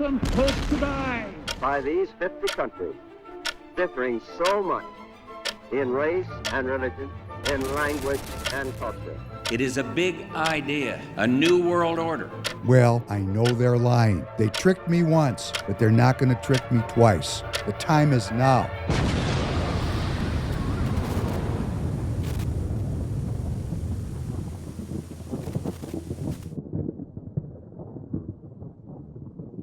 innocent folk to die. By these 50 countries, differing so much in race and religion, in language and culture. It is a big idea, a new world order. Well, I know they're lying. They tricked me once, but they're not going to trick me twice. The time is now.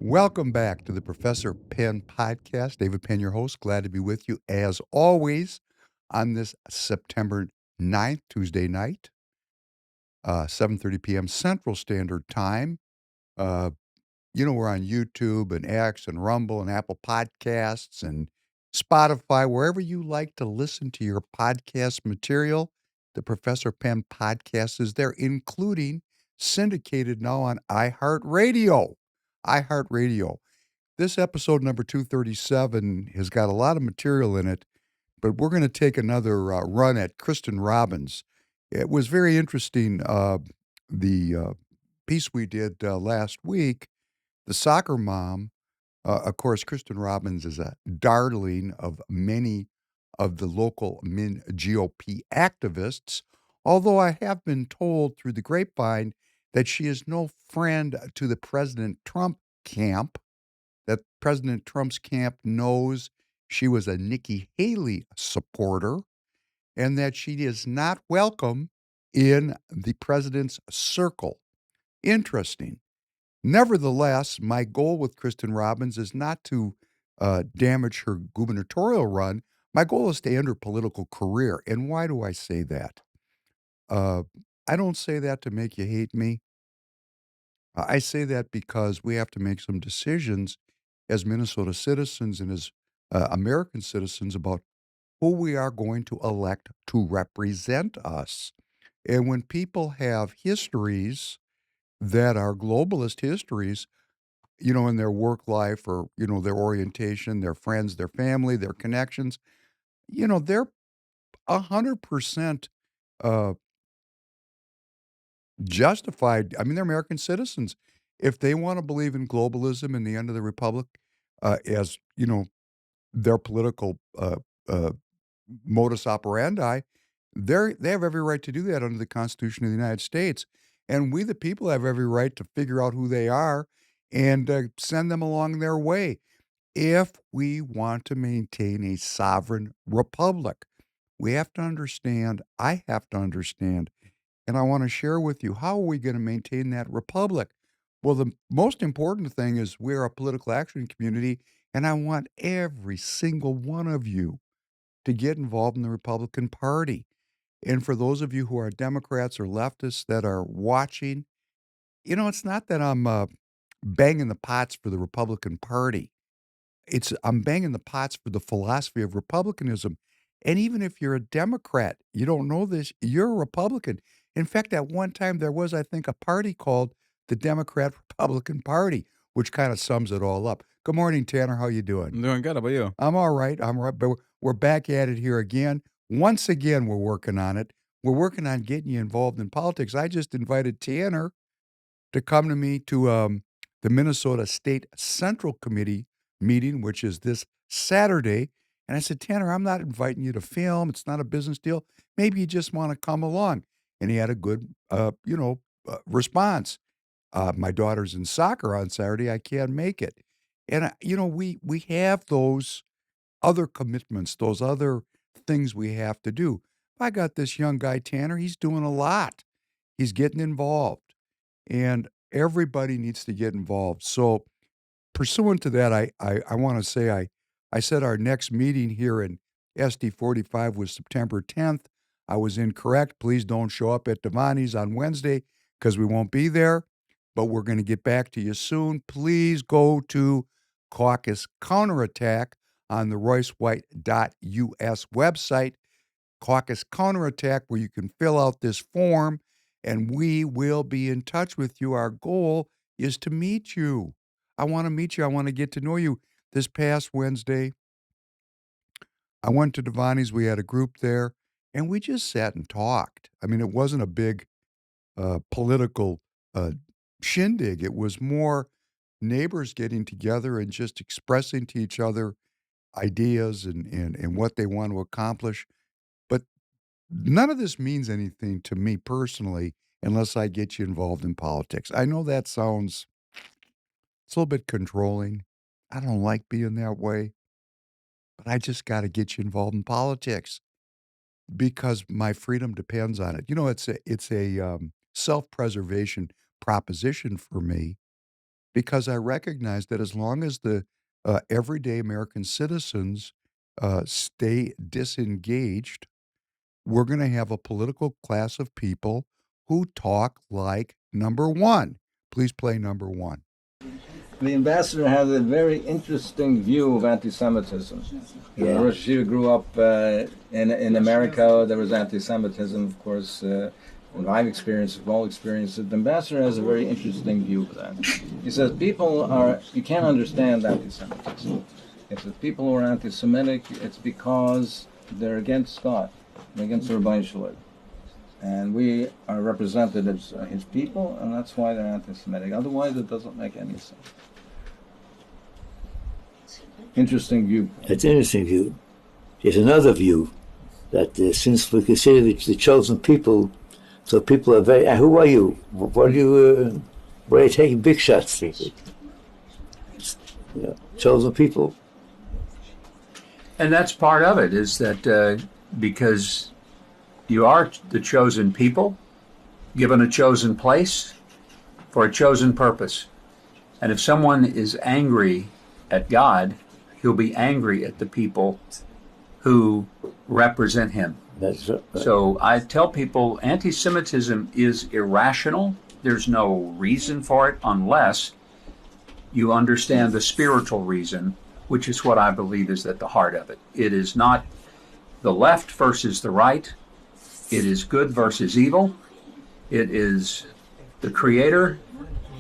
Welcome back to the Professor Penn podcast. David Penn, your host. Glad to be with you as always on this September 9th, Tuesday night, 7:30 p.m. Central Standard Time. We're on YouTube and X and Rumble and Apple Podcasts and Spotify, wherever you like to listen to your podcast material. The Professor Penn podcast is there, including syndicated now on iHeartRadio. This episode number 237 has got a lot of material in it, but we're going to take another run at Kristin Robbins. It was very interesting, the piece we did last week. The soccer mom, of course, Kristin Robbins is a darling of many of the local GOP activists, although I have been told through the grapevine that she is no friend to the President Trump camp, that President Trump's camp knows she was a Nikki Haley supporter, and that she is not welcome in the president's circle. Interesting. Nevertheless, my goal with Kristin Robbins is not to damage her gubernatorial run. My goal is to end her political career. And why do I say that? I don't say that to make you hate me. I say that because we have to make some decisions as Minnesota citizens and as American citizens about who we are going to elect to represent us. And when people have histories that are globalist histories, in their work life or, their orientation, their friends, their family, their connections, they're 100% justified. I mean, they're American citizens. If they want to believe in globalism and the end of the republic as, their political modus operandi, they have every right to do that under the Constitution of the United States. And we, the people, have every right to figure out who they are and send them along their way if we want to maintain a sovereign republic. We have to understand, I have to understand, and I want to share with you, how are we going to maintain that republic? Well, the most important thing is we're a political action community, and I want every single one of you to get involved in the Republican Party. And for those of you who are Democrats or leftists that are watching, it's not that I'm banging the pots for the Republican Party. I'm banging the pots for the philosophy of republicanism. And even if you're a Democrat, you don't know this, you're a Republican. In fact, at one time there was, I think, a party called the Democrat-Republican Party, which kind of sums it all up. Good morning, Tanner. How you doing? I'm doing good. How about you? I'm all right. But we're back at it here again. Once again, we're working on it. We're working on getting you involved in politics. I just invited Tanner to come to me to the Minnesota State Central Committee meeting, which is this Saturday. And I said, Tanner, I'm not inviting you to film. It's not a business deal. Maybe you just want to come along. And he had a good, response. My daughter's in soccer on Saturday. I can't make it. And, we have those other commitments, those other things we have to do. I got this young guy, Tanner. He's doing a lot. He's getting involved. And everybody needs to get involved. So pursuant to that, I want to say I said our next meeting here in SD 45 was September 10th. I was incorrect. Please don't show up at Devani's on Wednesday because we won't be there. But we're going to get back to you soon. Please go to Caucus Counter-Attack on the roycewhite.us website, Caucus Counter-Attack, where you can fill out this form, and we will be in touch with you. Our goal is to meet you. I want to meet you. I want to get to know you. This past Wednesday, I went to Devani's. We had a group there, and we just sat and talked. I mean, it wasn't a big political shindig. It was more neighbors getting together and just expressing to each other ideas and what they want to accomplish. But none of this means anything to me personally unless I get you involved in politics. I know that sounds it's a little bit controlling. I don't like being that way, but I just got to get you involved in politics because my freedom depends on it. You know, it's a self-preservation proposition for me because I recognize that as long as the everyday American citizens stay disengaged, we're going to have a political class of people who talk like number one. Please play number one. The ambassador has a very interesting view of anti-Semitism. Yeah. Rosh Hashiva grew up in America. There was anti-Semitism, of course. I've experienced, we've all experienced it. The ambassador has a very interesting view of that. He says you can't understand anti-Semitism. If the people who are anti-Semitic, it's because they're against God, they're against the Rebbeinu Shalom. And we are representatives of his people, and that's why they're anti-Semitic. Otherwise, it doesn't make any sense. Interesting view. It's an interesting view. There's another view that since we consider the chosen people, so people are very. Who are you? What are you? Where are you taking big shots? Chosen people. And that's part of it, is that because you are the chosen people, given a chosen place, for a chosen purpose. And if someone is angry at God, he'll be angry at the people who represent him. That's right. So I tell people anti-Semitism is irrational. There's no reason for it unless you understand the spiritual reason, which is what I believe is at the heart of it. It is not the left versus the right. It is good versus evil. It is the Creator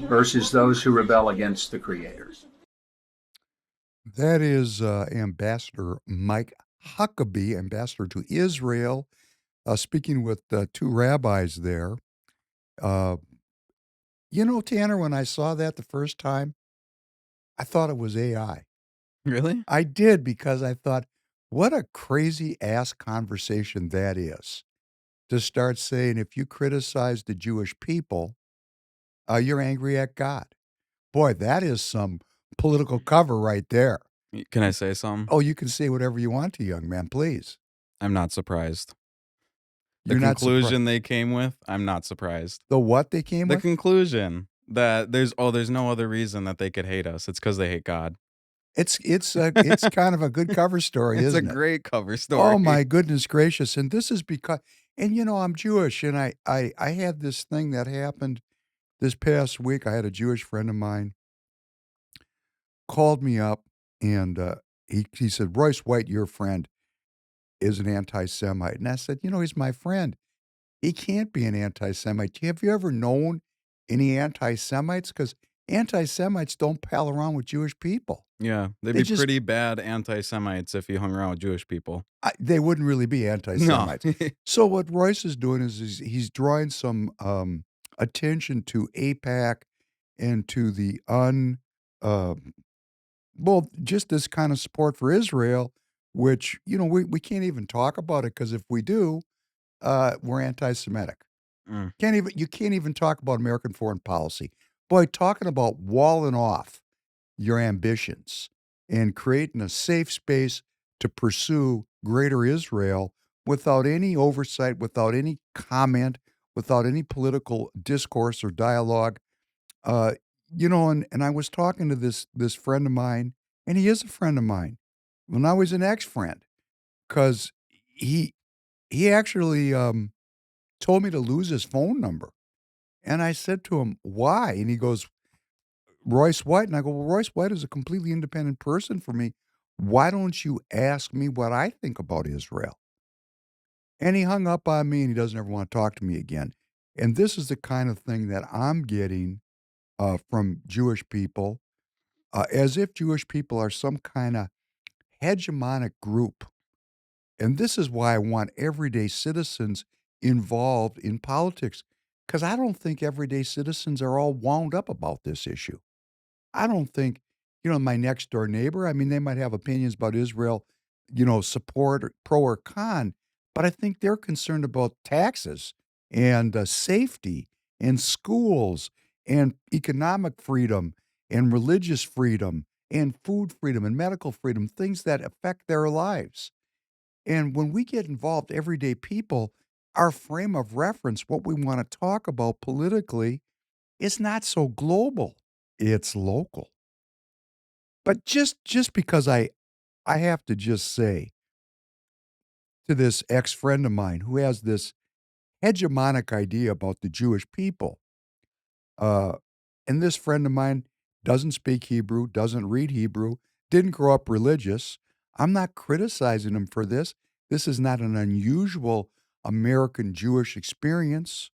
versus those who rebel against the Creator. That is Ambassador Mike Huckabee, ambassador to Israel, speaking with two rabbis there. You know, Tanner, when I saw that the first time, I thought it was AI. Really? I did, because I thought, what a crazy ass conversation that is. To start saying, if you criticize the Jewish people, you're angry at God. Boy, that is some political cover right there. Can I say something? Oh, you can say whatever you want to, young man, please. I'm not surprised. The You're not conclusion they came with, I'm not surprised. The what they came The with? conclusion that there's no other reason that they could hate us. It's because they hate God. It's kind of a good cover story, It's a isn't it? great cover story. Oh my goodness gracious! And this is because, and you know, I'm Jewish, and I had this thing that happened this past week. I had a Jewish friend of mine called me up, and he said, "Royce White, your friend, is an anti-Semite," and I said, "You know, he's my friend. He can't be an anti-Semite. Have you ever known any anti-Semites? Because anti-Semites don't pal around with Jewish people. Yeah, they'd They be just- pretty bad anti-Semites if you hung around with Jewish people. They wouldn't really be No. anti-Semites." So what Royce is doing is he's drawing some attention to AIPAC and to the just this kind of support for Israel, which, you know, we can't even talk about it, because if we do, we're anti-Semitic. Mm. You can't even talk about American foreign policy. Boy, talking about walling off your ambitions and creating a safe space to pursue greater Israel without any oversight, without any comment, without any political discourse or dialogue. You know, and I was talking to this friend of mine, and he is a friend of mine. Well, now he's an ex-friend, because he actually told me to lose his phone number. And I said to him, "Why?" And he goes, "Royce White." And I go, "Well, Royce White is a completely independent person for me. Why don't you ask me what I think about Israel?" And he hung up on me, and he doesn't ever want to talk to me again. And this is the kind of thing that I'm getting from Jewish people, as if Jewish people are some kind of hegemonic group. And this is why I want everyday citizens involved in politics, because I don't think everyday citizens are all wound up about this issue. I don't think, my next door neighbor, I mean, they might have opinions about Israel, support, or pro or con, but I think they're concerned about taxes and safety and schools and economic freedom and religious freedom and food freedom and medical freedom, things that affect their lives. And when we get involved, everyday people, our frame of reference, what we want to talk about politically, is not so global. It's local. But just because I have to just say to this ex-friend of mine who has this hegemonic idea about the Jewish people, uh, and this friend of mine doesn't speak Hebrew, doesn't read Hebrew, didn't grow up religious. I'm not criticizing him for this. This is not an unusual American Jewish experience.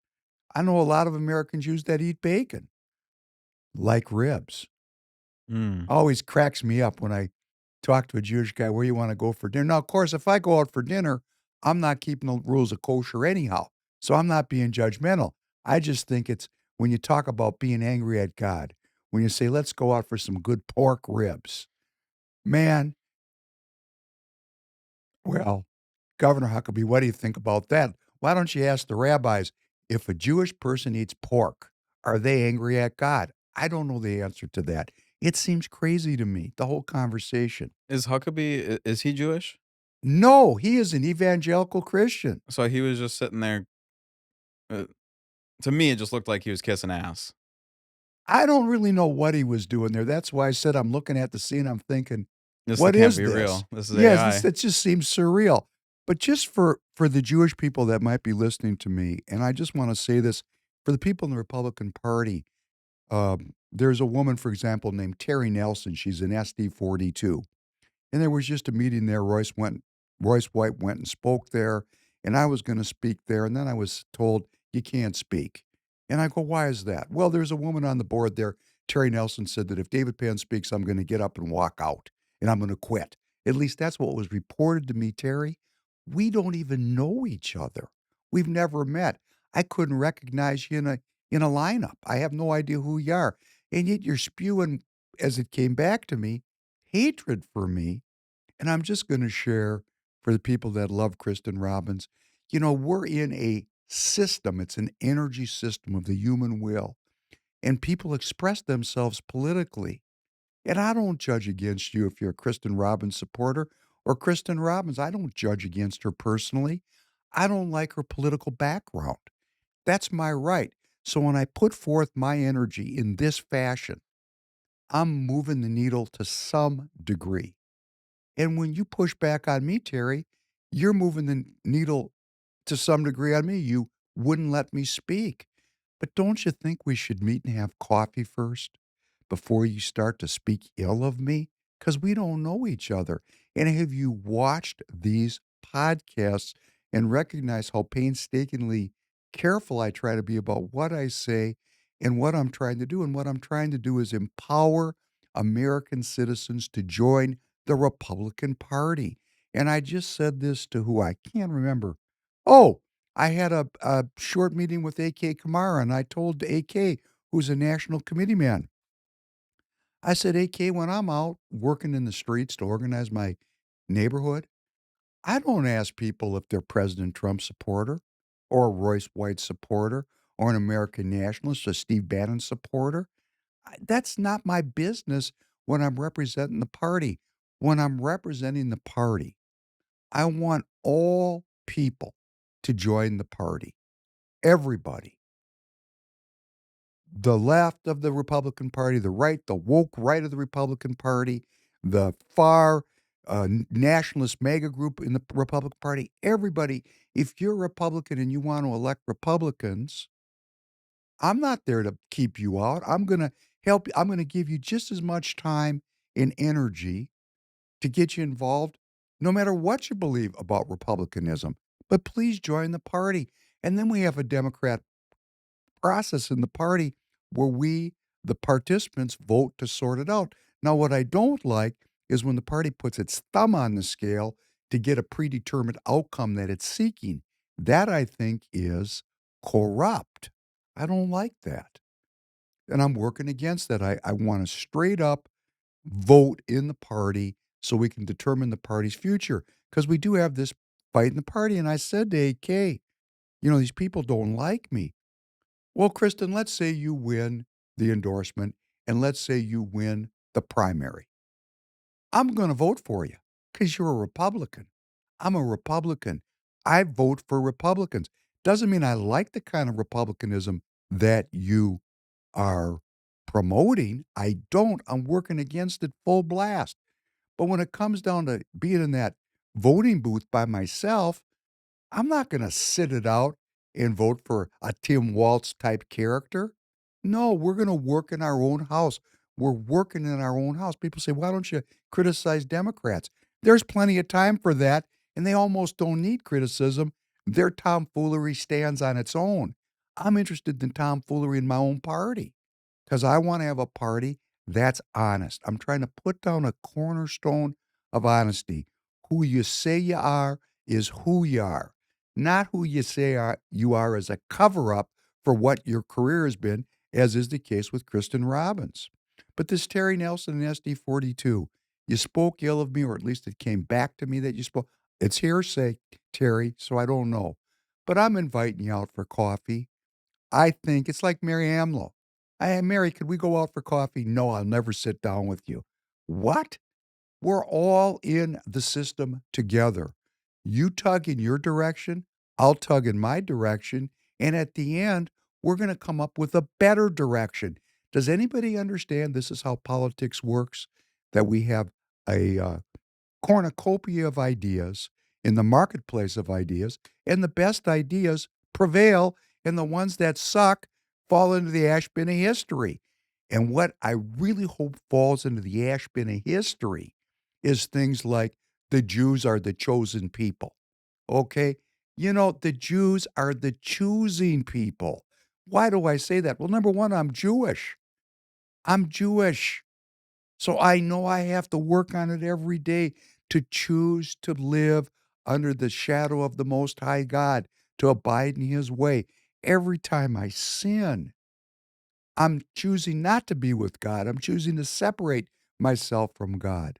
I know a lot of American Jews that eat bacon, like ribs. Mm. Always cracks me up when I talk to a Jewish guy, where you want to go for dinner. Now, of course, if I go out for dinner, I'm not keeping the rules of kosher anyhow. So I'm not being judgmental. I just think it's when you talk about being angry at God, when you say, let's go out for some good pork ribs. Man, well, Governor Huckabee, what do you think about that? Why don't you ask the rabbis, if a Jewish person eats pork, are they angry at God? I don't know the answer to that. It seems crazy to me, the whole conversation. Is Huckabee, is he Jewish? No, he is an evangelical Christian. So he was just sitting there. Uh, to me, it just looked like he was kissing ass. I don't really know what he was doing there. That's why I said I'm looking at the scene, I'm thinking, This what can't is be this? real. This is Yes, AI. it just seems surreal. But just for the Jewish people that might be listening to me, and I just want to say this, for the people in the Republican Party, there's a woman, for example, named Terry Nelson. She's an SD42. And there was just a meeting there. Royce White went and spoke there, and I was going to speak there, and then I was told you can't speak. And I go, why is that? Well, there's a woman on the board there. Terry Nelson said that if David Penn speaks, I'm going to get up and walk out, and I'm going to quit. At least that's what was reported to me, Terry. We don't even know each other. We've never met. I couldn't recognize you in a lineup. I have no idea who you are, and yet you're spewing, as it came back to me, hatred for me. And I'm just going to share for the people that love Kristin Robbins, we're in a system. It's an energy system of the human will, and people express themselves politically. And I don't judge against you if you're a Kristin Robbins supporter or Kristin Robbins. I don't judge against her personally. I don't like her political background. That's my right. So when I put forth my energy in this fashion, I'm moving the needle to some degree. And when you push back on me, Terry, you're moving the needle to some degree on me. You wouldn't let me speak. But don't you think we should meet and have coffee first before you start to speak ill of me? Because we don't know each other. And have you watched these podcasts and recognized how painstakingly careful I try to be about what I say and what I'm trying to do? And what I'm trying to do is empower American citizens to join the Republican Party. And I just said this to who I can't remember. Oh, I had a short meeting with A.K. Kamara, and I told A.K., who's a national committee man, I said, A.K., when I'm out working in the streets to organize my neighborhood, I don't ask people if they're President Trump supporter or a Royce White supporter or an American nationalist or Steve Bannon supporter. That's not my business when I'm representing the party. When I'm representing the party, I want all people to join the party. Everybody. The left of the Republican Party, the right, the woke right of the Republican Party, the far nationalist mega group in the Republican Party, everybody. If you're a Republican and you want to elect Republicans, I'm not there to keep you out. I'm going to help you. I'm going to give you just as much time and energy to get you involved, no matter what you believe about Republicanism. But please join the party. And then we have a Democrat process in the party where we, the participants, vote to sort it out. Now, what I don't like is when the party puts its thumb on the scale to get a predetermined outcome that it's seeking. That, I think, is corrupt. I don't like that. and I'm working against that. I want to straight up vote in the party so we can determine the party's future. Because we do have this fight in the party. And I said to AK, these people don't like me. Well, Kristin, let's say you win the endorsement and let's say you win the primary. I'm going to vote for you because you're a Republican. I'm a Republican. I vote for Republicans. Doesn't mean I like the kind of Republicanism that you are promoting. I don't. I'm working against it full blast. But when it comes down to being in that voting booth by myself, I'm not going to sit it out and vote for a Tim Walz type character. No, we're going to work in our own house. We're working in our own house. People say, why don't you criticize Democrats? There's plenty of time for that, and they almost don't need criticism. Their tomfoolery stands on its own. I'm interested in tomfoolery in my own party because I want to have a party that's honest. I'm trying to put down a cornerstone of honesty. Who you say you are is who you are, not who you say you are as a cover-up for what your career has been, as is the case with Kristin Robbins. But this Terry Nelson and SD42, you spoke ill of me, or at least it came back to me that you spoke. It's hearsay, Terry, so I don't know. But I'm inviting you out for coffee. I think it's like Mary Amlow. Mary, could we go out for coffee? No, I'll never sit down with you. What? We're all in the system together. You tug in your direction, I'll tug in my direction, and at the end, we're going to come up with a better direction. Does anybody understand this is how politics works? That we have a cornucopia of ideas in the marketplace of ideas, and the best ideas prevail, and the ones that suck fall into the ash bin of history. And what I really hope falls into the ash bin of history is things like the Jews are the chosen people. Okay? The Jews are the choosing people. Why do I say that? Well, number one, I'm Jewish. So I know I have to work on it every day to choose to live under the shadow of the Most High God, to abide in His way. Every time I sin, I'm choosing not to be with God. I'm choosing to separate myself from God.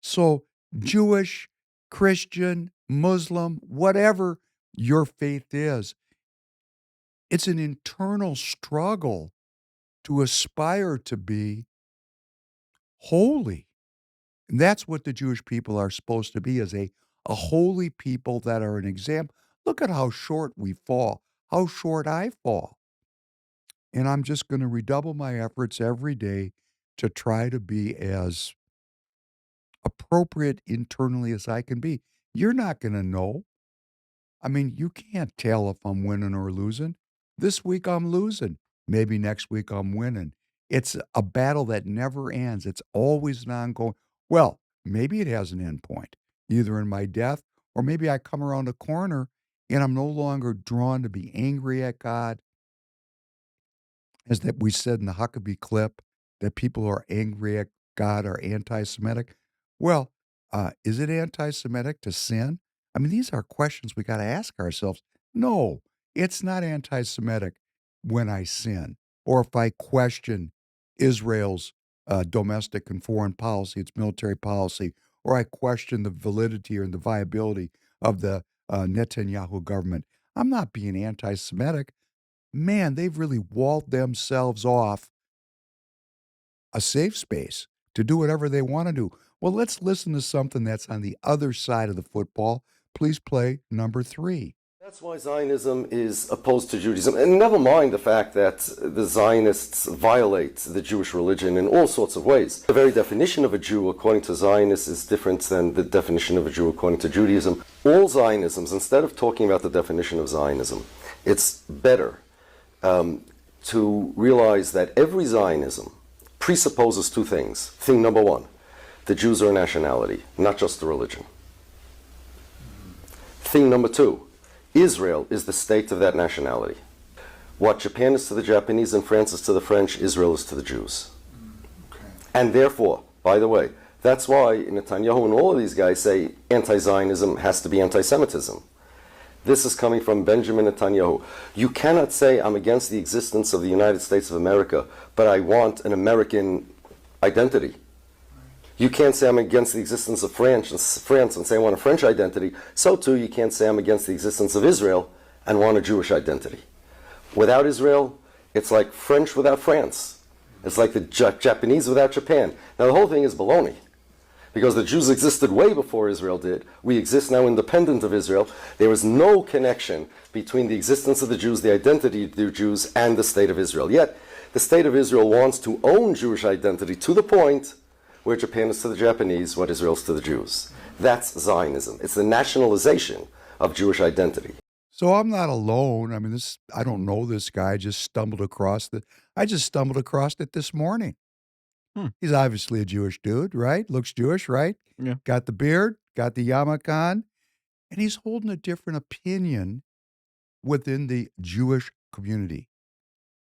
So Jewish, Christian, Muslim, whatever your faith is, it's an internal struggle to aspire to be holy. And that's what the Jewish people are supposed to be, as a holy people that are an example. Look at how short we fall, how short I fall. And I'm just going to redouble my efforts every day to try to be as appropriate internally as I can be. You're not going to know. I mean, you can't tell if I'm winning or losing. This week I'm losing. Maybe next week I'm winning. It's a battle that never ends. It's always an ongoing. Well, maybe it has an end point, either in my death, or maybe I come around a corner and I'm no longer drawn to be angry at God. As that we said in the Huckabee clip, that people who are angry at God are anti-Semitic. Well, is it anti-Semitic to sin? I mean, these are questions we got to ask ourselves. No, it's not anti-Semitic when I sin, or if I question Israel's domestic and foreign policy, its military policy, or I question the validity or the viability of the Netanyahu government. I'm not being anti-Semitic. Man, they've really walled themselves off a safe space to do whatever they want to do. Well, let's listen to something that's on the other side of the football. Please play number 3. That's why Zionism is opposed to Judaism. And never mind the fact that the Zionists violate the Jewish religion in all sorts of ways. The very definition of a Jew, according to Zionists, is different than the definition of a Jew according to Judaism. All Zionisms, instead of talking about the definition of Zionism, it's better to realize that every Zionism presupposes two things. Thing number one, the Jews are a nationality, not just a religion. Thing number two, Israel is the state of that nationality. What Japan is to the Japanese and France is to the French, Israel is to the Jews. Okay. And therefore, by the way, that's why Netanyahu and all of these guys say anti-Zionism has to be anti-Semitism. This is coming from Benjamin Netanyahu. You cannot say, I'm against the existence of the United States of America, but I want an American identity. You can't say I'm against the existence of France and say I want a French identity. So too, you can't say I'm against the existence of Israel and want a Jewish identity. Without Israel, it's like French without France. It's like the Japanese without Japan. Now, the whole thing is baloney, because the Jews existed way before Israel did. We exist now independent of Israel. There is no connection between the existence of the Jews, the identity of the Jews, and the state of Israel. Yet, the state of Israel wants to own Jewish identity to the point where Japan is to the Japanese what Israel is to the Jews. That's Zionism. It's the nationalization of Jewish identity. So I'm not alone. I mean, I don't know this guy. I just stumbled across it this morning. He's obviously a Jewish dude, right? Looks Jewish, right? Yeah. Got the beard, got the yarmulke on, and he's holding a different opinion within the Jewish community.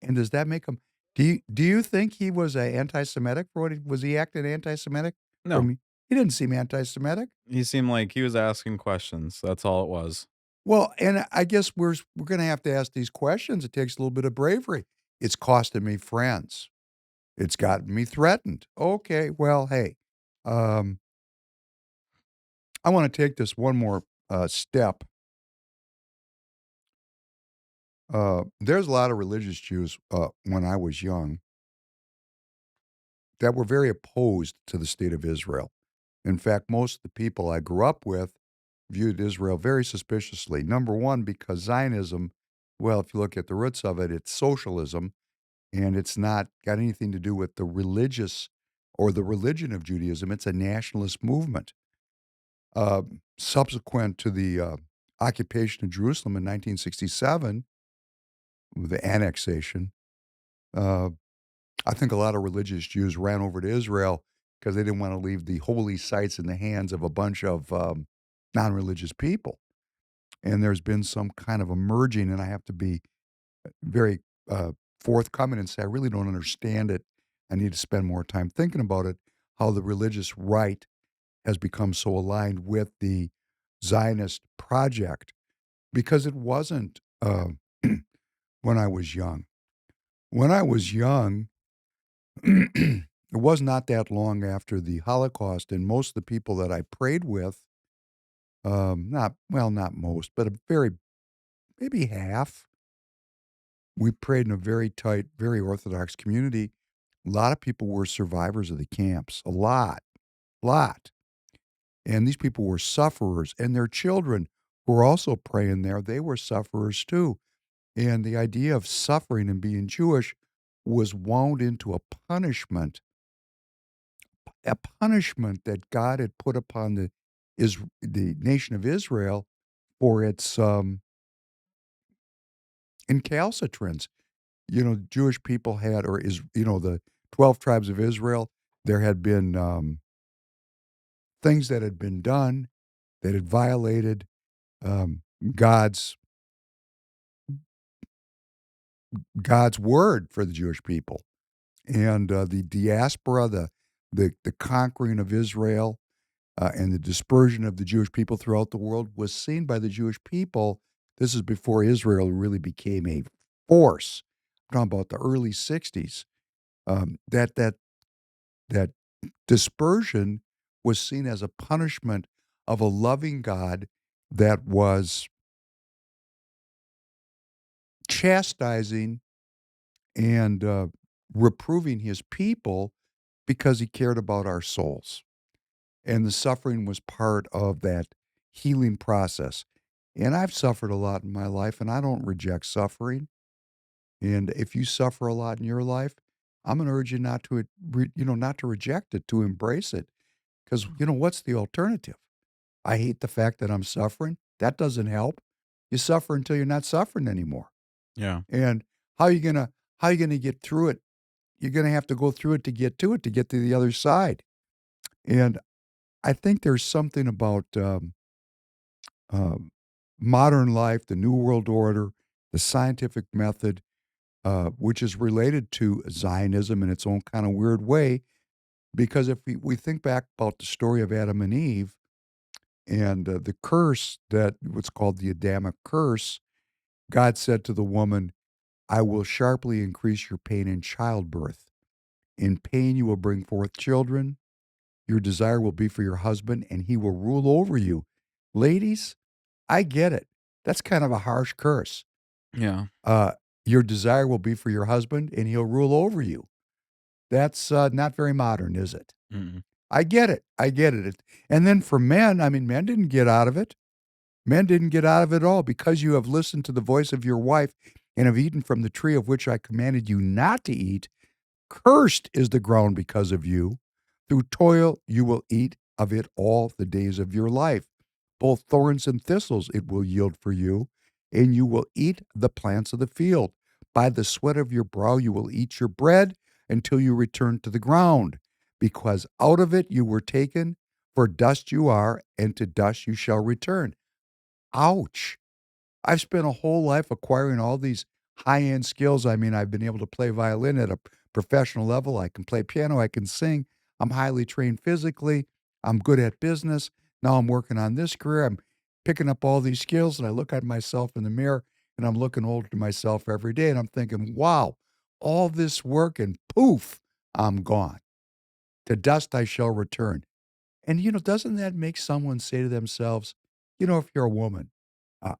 And does that make him? Do you think he was anti-Semitic for what was he acting anti-Semitic? No. He didn't seem anti-Semitic. He seemed like he was asking questions. That's all it was. Well, and I guess we're going to have to ask these questions. It takes a little bit of bravery. It's costing me friends. It's gotten me threatened. Okay, well, hey, I want to take this one more step. There's a lot of religious Jews when I was young that were very opposed to the state of Israel. In fact, most of the people I grew up with viewed Israel very suspiciously. Number one, because Zionism, well, if you look at the roots of it, it's socialism, and it's not got anything to do with the religious or the religion of Judaism. It's a nationalist movement. Subsequent to the occupation of Jerusalem in 1967, with the annexation, I think a lot of religious Jews ran over to Israel because they didn't want to leave the holy sites in the hands of a bunch of non-religious people. And there's been some kind of a merging, and I have to be very forthcoming and say I really don't understand it. I need to spend more time thinking about it, how the religious right has become so aligned with the Zionist project, because it wasn't when I was young. When I was young, it was not that long after the Holocaust, and most of the people that I prayed with, not most, but maybe half, we prayed in a very tight, very Orthodox community. A lot of people were survivors of the camps, a lot. And these people were sufferers, and their children were also praying there. They were sufferers too. And the idea of suffering and being Jewish was wound into a punishment that God had put upon the nation of Israel for its incalcitrance. Jewish people had, the 12 tribes of Israel, there had been things that had been done that had violated God's word for the Jewish people. And the diaspora, the conquering of Israel, and the dispersion of the Jewish people throughout the world was seen by the Jewish people. This is before Israel really became a force. I'm talking about the early 60s. That dispersion was seen as a punishment of a loving God that was chastising and reproving his people because he cared about our souls. And the suffering was part of that healing process. And I've suffered a lot in my life, and I don't reject suffering. And if you suffer a lot in your life, I'm going to urge you not to reject it, to embrace it. Because, what's the alternative? I hate the fact that I'm suffering. That doesn't help. You suffer until you're not suffering anymore. Yeah. And how are you gonna get through it? You're gonna have to go through it to get to the other side. And I think there's something about modern life, the New World Order, the scientific method, which is related to Zionism in its own kind of weird way. Because if we think back about the story of Adam and Eve, And the curse, that what's called the Adamic curse, God said to the woman, I will sharply increase your pain in childbirth. In pain you will bring forth children. Your desire will be for your husband, and he will rule over you. Ladies, I get it. That's kind of a harsh curse. Yeah. Your desire will be for your husband, and he'll rule over you. That's not very modern, is it? Mm-mm. I get it. I get it. And then for men, I mean, men didn't get out of it. Men didn't get out of it at all. Because you have listened to the voice of your wife and have eaten from the tree of which I commanded you not to eat, cursed is the ground because of you. Through toil you will eat of it all the days of your life. Both thorns and thistles it will yield for you, and you will eat the plants of the field. By the sweat of your brow you will eat your bread until you return to the ground, because out of it you were taken, for dust you are, and to dust you shall return. Ouch. I've spent a whole life acquiring all these high-end skills. I mean, I've been able to play violin at a professional level. I can play piano. I can sing. I'm highly trained physically. I'm good at business. Now I'm working on this career. I'm picking up all these skills, and I look at myself in the mirror, and I'm looking older to myself every day, and I'm thinking, wow, all this work, and poof, I'm gone. To dust I shall return. And, doesn't that make someone say to themselves, if you're a woman, uh,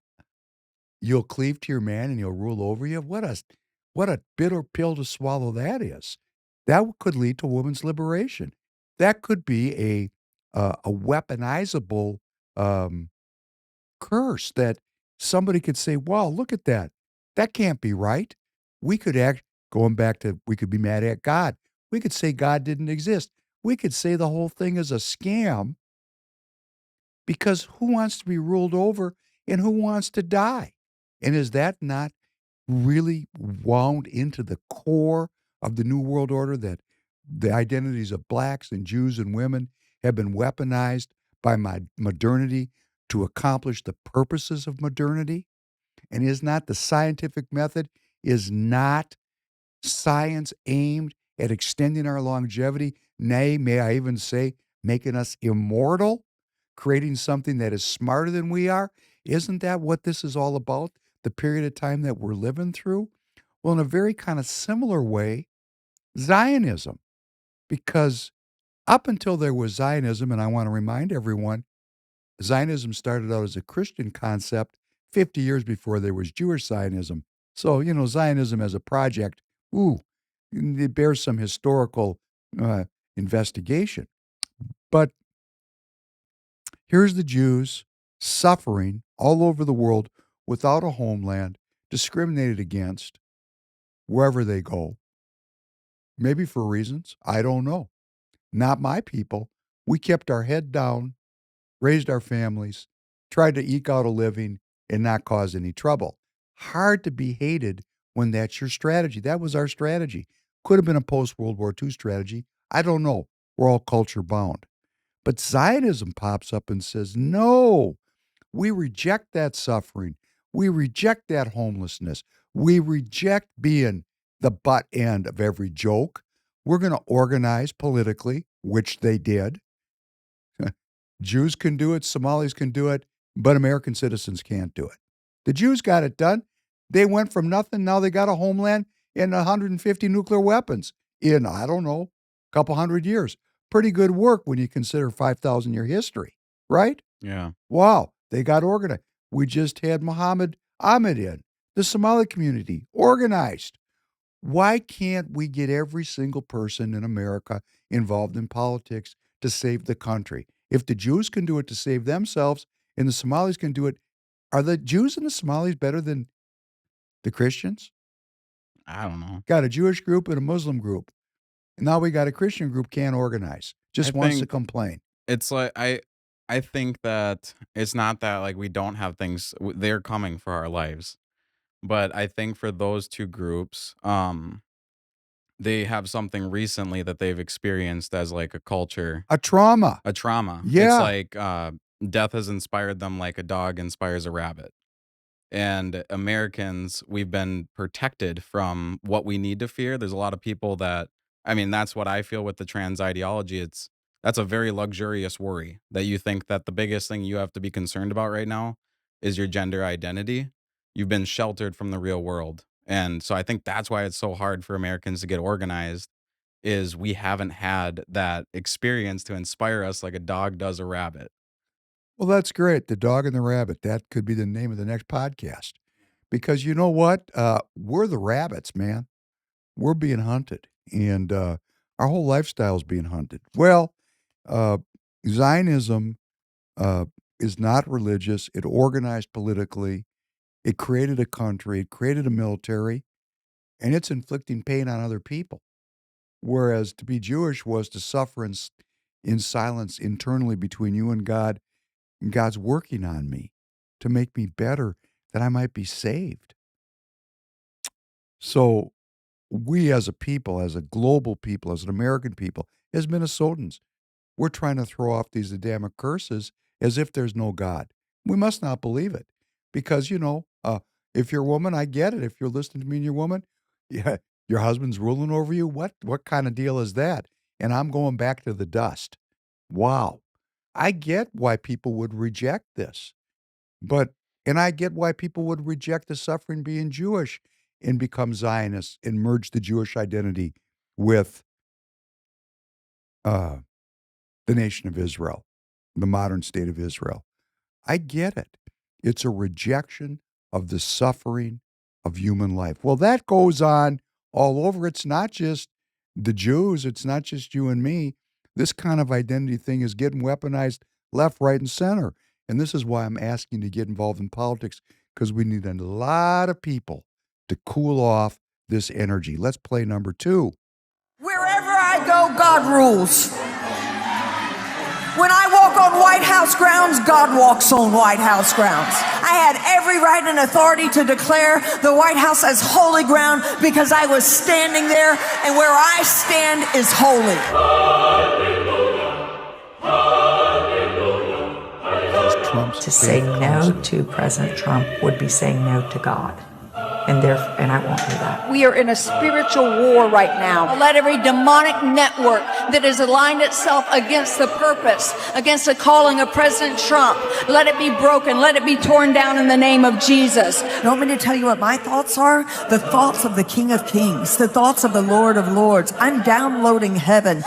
you'll cleave to your man and he'll rule over you? What a bitter pill to swallow that is. That could lead to women's liberation. That could be a weaponizable um, curse that somebody could say, "Wow, look at that. That can't be right." We could act going back to we could be mad at God. We could say God didn't exist. We could say the whole thing is a scam, because who wants to be ruled over and who wants to die? And is that not really wound into the core of the New World Order, that the identities of blacks and Jews and women have been weaponized by modernity to accomplish the purposes of modernity? And is not the scientific method, is not science aimed at extending our longevity? Nay, may I even say, making us immortal? Creating something that is smarter than we are? Isn't that what this is all about? The period of time that we're living through? Well, in a very kind of similar way, Zionism. Because up until there was Zionism, and I want to remind everyone, Zionism started out as a Christian concept 50 years before there was Jewish Zionism. So, Zionism as a project, it bears some historical investigation. But here's the Jews suffering all over the world without a homeland, discriminated against wherever they go. Maybe for reasons, I don't know. Not my people. We kept our head down, raised our families, tried to eke out a living, and not cause any trouble. Hard to be hated when that's your strategy. That was our strategy. Could have been a post-World War II strategy. I don't know. We're all culture bound. But Zionism pops up and says, no, we reject that suffering. We reject that homelessness. We reject being the butt end of every joke. We're going to organize politically, which they did. Jews can do it, Somalis can do it, but American citizens can't do it. The Jews got it done. They went from nothing, now they got a homeland and 150 nuclear weapons in, I don't know, a couple hundred years. Pretty good work when you consider 5,000-year history, right? Yeah. Wow, they got organized. We just had Muhammad Ahmed in, the Somali community, organized. Why can't we get every single person in America involved in politics to save the country? If the Jews can do it to save themselves and the Somalis can do it, are the Jews and the Somalis better than the Christians? I don't know. Got a Jewish group and a Muslim group. Now we got a Christian group can't organize, just I wants to think complain. it's like I think that it's not that like we don't have things they're coming for our lives. But I think for those two groups, they have something recently that they've experienced as like a culture, A trauma. a trauma. It's Yeah. like death has inspired them like a dog inspires a rabbit. And Americans, we've been protected from what we need to fear. There's a lot of people that, I mean, that's what I feel with the trans ideology. It's That's a very luxurious worry, that you think that the biggest thing you have to be concerned about right now is your gender identity. You've been sheltered from the real world. And so I think that's why it's so hard for Americans to get organized, is we haven't had that experience to inspire us like a dog does a rabbit. Well, that's great. The Dog and the Rabbit. That could be the name of the next podcast. Because you know what? We're the rabbits, man. We're being hunted, and our whole lifestyle is being hunted. Well, uh, Zionism is not religious. It organized politically. It created a country. It created a military, and it's inflicting pain on other people. Whereas to be Jewish was to suffer in silence internally between you and God, and God's working on me to make me better, that I might be saved. So we as a people, as a global people, as an American people, as Minnesotans, we're trying to throw off these Adamic curses as if there's no God. We must not believe it because, if you're a woman, I get it. If you're listening to me and you're a woman, yeah, your husband's ruling over you. What kind of deal is that? And I'm going back to the dust. Wow. I get why people would reject this, and I get why people would reject the suffering being Jewish and become Zionists and merge the Jewish identity with the nation of Israel, the modern state of Israel. I get it. It's a rejection of the suffering of human life. Well, that goes on all over. It's not just the Jews. It's not just you and me. This kind of identity thing is getting weaponized left, right, and center. And this is why I'm asking to get involved in politics, because we need a lot of people to cool off this energy. Let's play number 2. Wherever I go, God rules. When I walk on White House grounds, God walks on White House grounds. I had every right and authority to declare the White House as holy ground because I was standing there, and where I stand is holy. To say no to President Trump would be saying no to God. And I won't do that. We are in a spiritual war right now. Let every demonic network that has aligned itself against the purpose, against the calling of President Trump, let it be broken, let it be torn down in the name of Jesus. You want me to tell you what my thoughts are? The thoughts of the King of Kings, the thoughts of the Lord of Lords. I'm downloading heaven.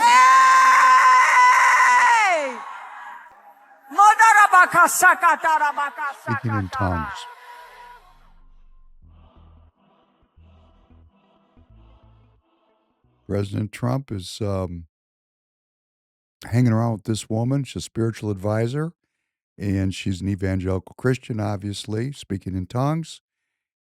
Speaking in tongues. President Trump is hanging around with this woman. She's a spiritual advisor, and she's an evangelical Christian, obviously, speaking in tongues.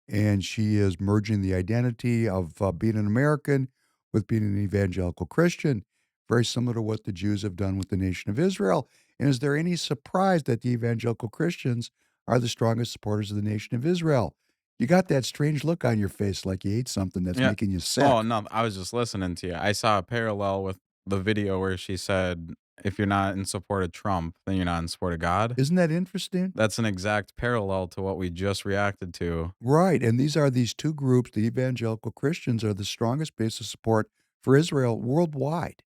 And she is merging the identity of being an American with being an evangelical Christian, very similar to what the Jews have done with the nation of Israel. And is there any surprise that the evangelical Christians are the strongest supporters of the nation of Israel? You got that strange look on your face like you ate something that's making you sick. Oh, no, I was just listening to you. I saw a parallel with the video where she said, if you're not in support of Trump, then you're not in support of God. Isn't that interesting? That's an exact parallel to what we just reacted to. Right. And these two groups, the evangelical Christians, are the strongest base of support for Israel worldwide.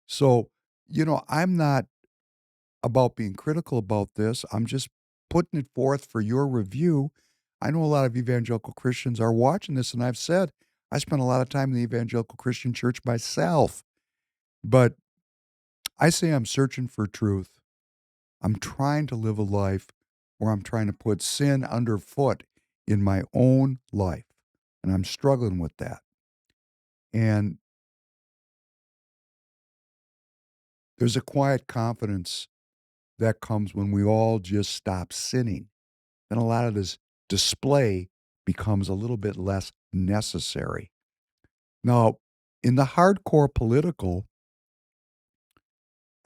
So, I'm not about being critical about this. I'm just putting it forth for your review. I know a lot of evangelical Christians are watching this, and I've said I spent a lot of time in the evangelical Christian church myself. But I say I'm searching for truth. I'm trying to live a life where I'm trying to put sin underfoot in my own life, and I'm struggling with that. And there's a quiet confidence that comes when we all just stop sinning. Then a lot of this display becomes a little bit less necessary. Now, in the hardcore political,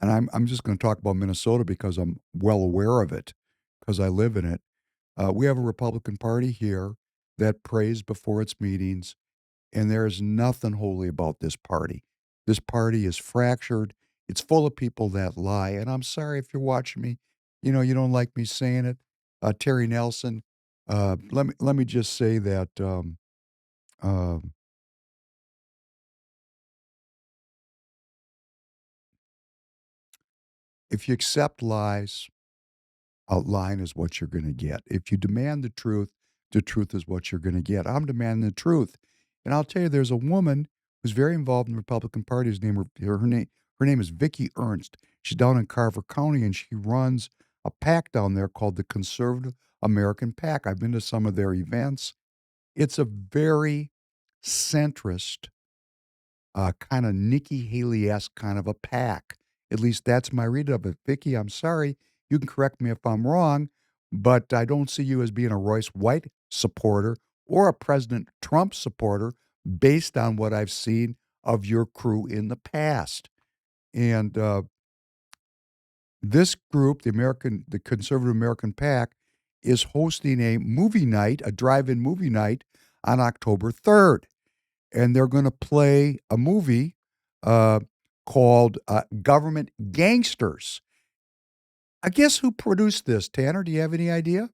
and I'm just going to talk about Minnesota because I'm well aware of it, because I live in it. We have a Republican Party here that prays before its meetings, and there is nothing holy about this party. This party is fractured. It's full of people that lie, and I'm sorry if you're watching me. You don't like me saying it. Terry Nelson, let me just say that If you accept lies, a line is what you're going to get. If you demand the truth is what you're going to get. I'm demanding the truth. And I'll tell you, there's a woman who's very involved in the Republican Party. Her name is Vicki Ernst. She's down in Carver County, and she runs a PAC down there called the Conservative American PAC. I've been to some of their events. It's a very centrist, kind of Nikki Haley-esque kind of a PAC. At least that's my read of it. Vicki, I'm sorry. You can correct me if I'm wrong, but I don't see you as being a Royce White supporter or a President Trump supporter based on what I've seen of your crew in the past. And this group, the Conservative American PAC, is hosting a movie night, a drive-in movie night on October 3rd. And they're going to play a movie called Government Gangsters. I guess who produced this, Tanner? Do you have any idea?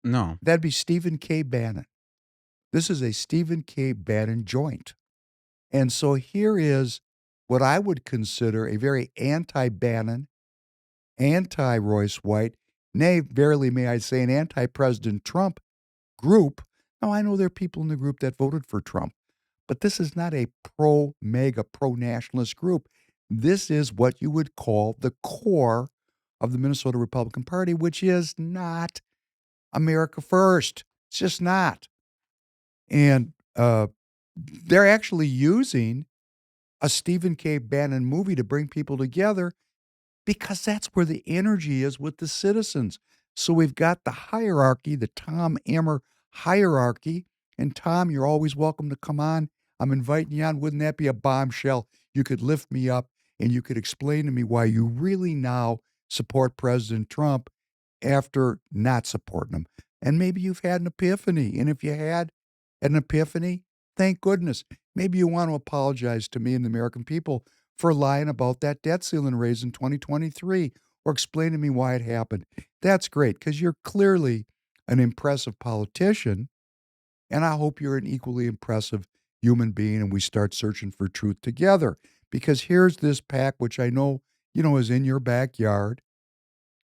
No. That'd be Stephen K. Bannon. This is a Stephen K. Bannon joint. And so here is what I would consider a very anti-Bannon, anti-Royce White, nay, verily may I say, an anti-President Trump group. Now, I know there are people in the group that voted for Trump, but this is not a pro-MAGA, pro-nationalist group. This is what you would call the core of the Minnesota Republican Party, which is not America first. It's just not. And they're actually using a Stephen K. Bannon movie to bring people together because that's where the energy is with the citizens. So we've got the hierarchy, the Tom Emmer hierarchy. And Tom, you're always welcome to come on. I'm inviting you on. Wouldn't that be a bombshell? You could lift me up and you could explain to me why you really now support President Trump after not supporting him. And maybe you've had an epiphany. And if you had an epiphany, thank goodness. Maybe you want to apologize to me and the American people for lying about that debt ceiling raise in 2023 or explain to me why it happened. That's great because you're clearly an impressive politician. And I hope you're an equally impressive human being and we start searching for truth together. Because here's this PAC, which I know, is in your backyard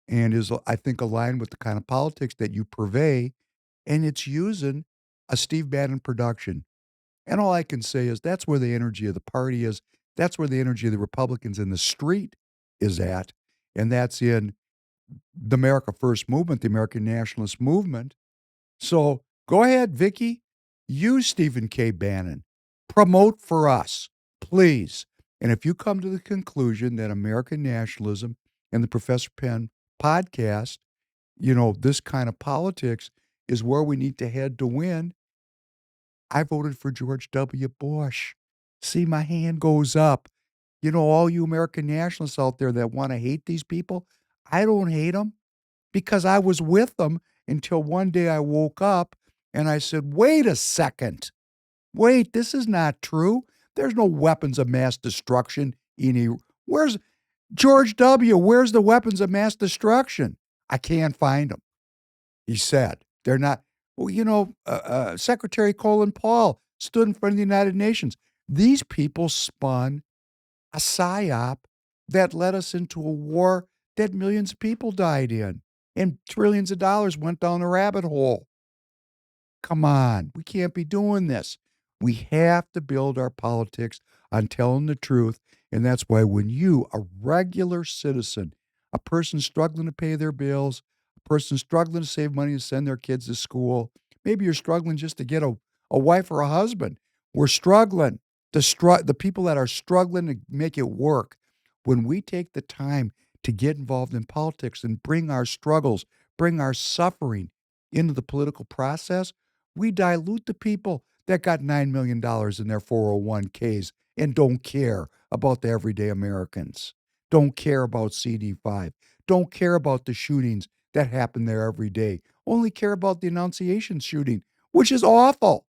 and is, I think, aligned with the kind of politics that you purvey. And it's using a Steve Bannon production. And all I can say is that's where the energy of the party is. That's where the energy of the Republicans in the street is at. And that's in the America First movement, the American nationalist movement. So go ahead, Vicki. Use Stephen K. Bannon. Promote for us, please. And if you come to the conclusion that American nationalism and the Professor Penn podcast, this kind of politics is where we need to head to win, I voted for George W. Bush. See, my hand goes up. All you American nationalists out there that want to hate these people, I don't hate them because I was with them until one day I woke up and I said, wait a second. Wait, this is not true. There's no weapons of mass destruction where's George W.? Where's the weapons of mass destruction? I can't find them. He said, they're not. Well, Secretary Colin Powell stood in front of the United Nations. These people spun a psyop that led us into a war that millions of people died in and trillions of dollars went down the rabbit hole. Come on, we can't be doing this. We have to build our politics on telling the truth. And that's why when you, a regular citizen, a person struggling to pay their bills, a person struggling to save money to send their kids to school, maybe you're struggling just to get a wife or a husband. We're struggling. The people that are struggling to make it work. When we take the time to get involved in politics and bring our struggles, bring our suffering into the political process, we dilute the people that got $9 million in their 401ks and don't care about the everyday Americans, don't care about CD5, don't care about the shootings that happen there every day, only care about the Annunciation shooting, which is awful.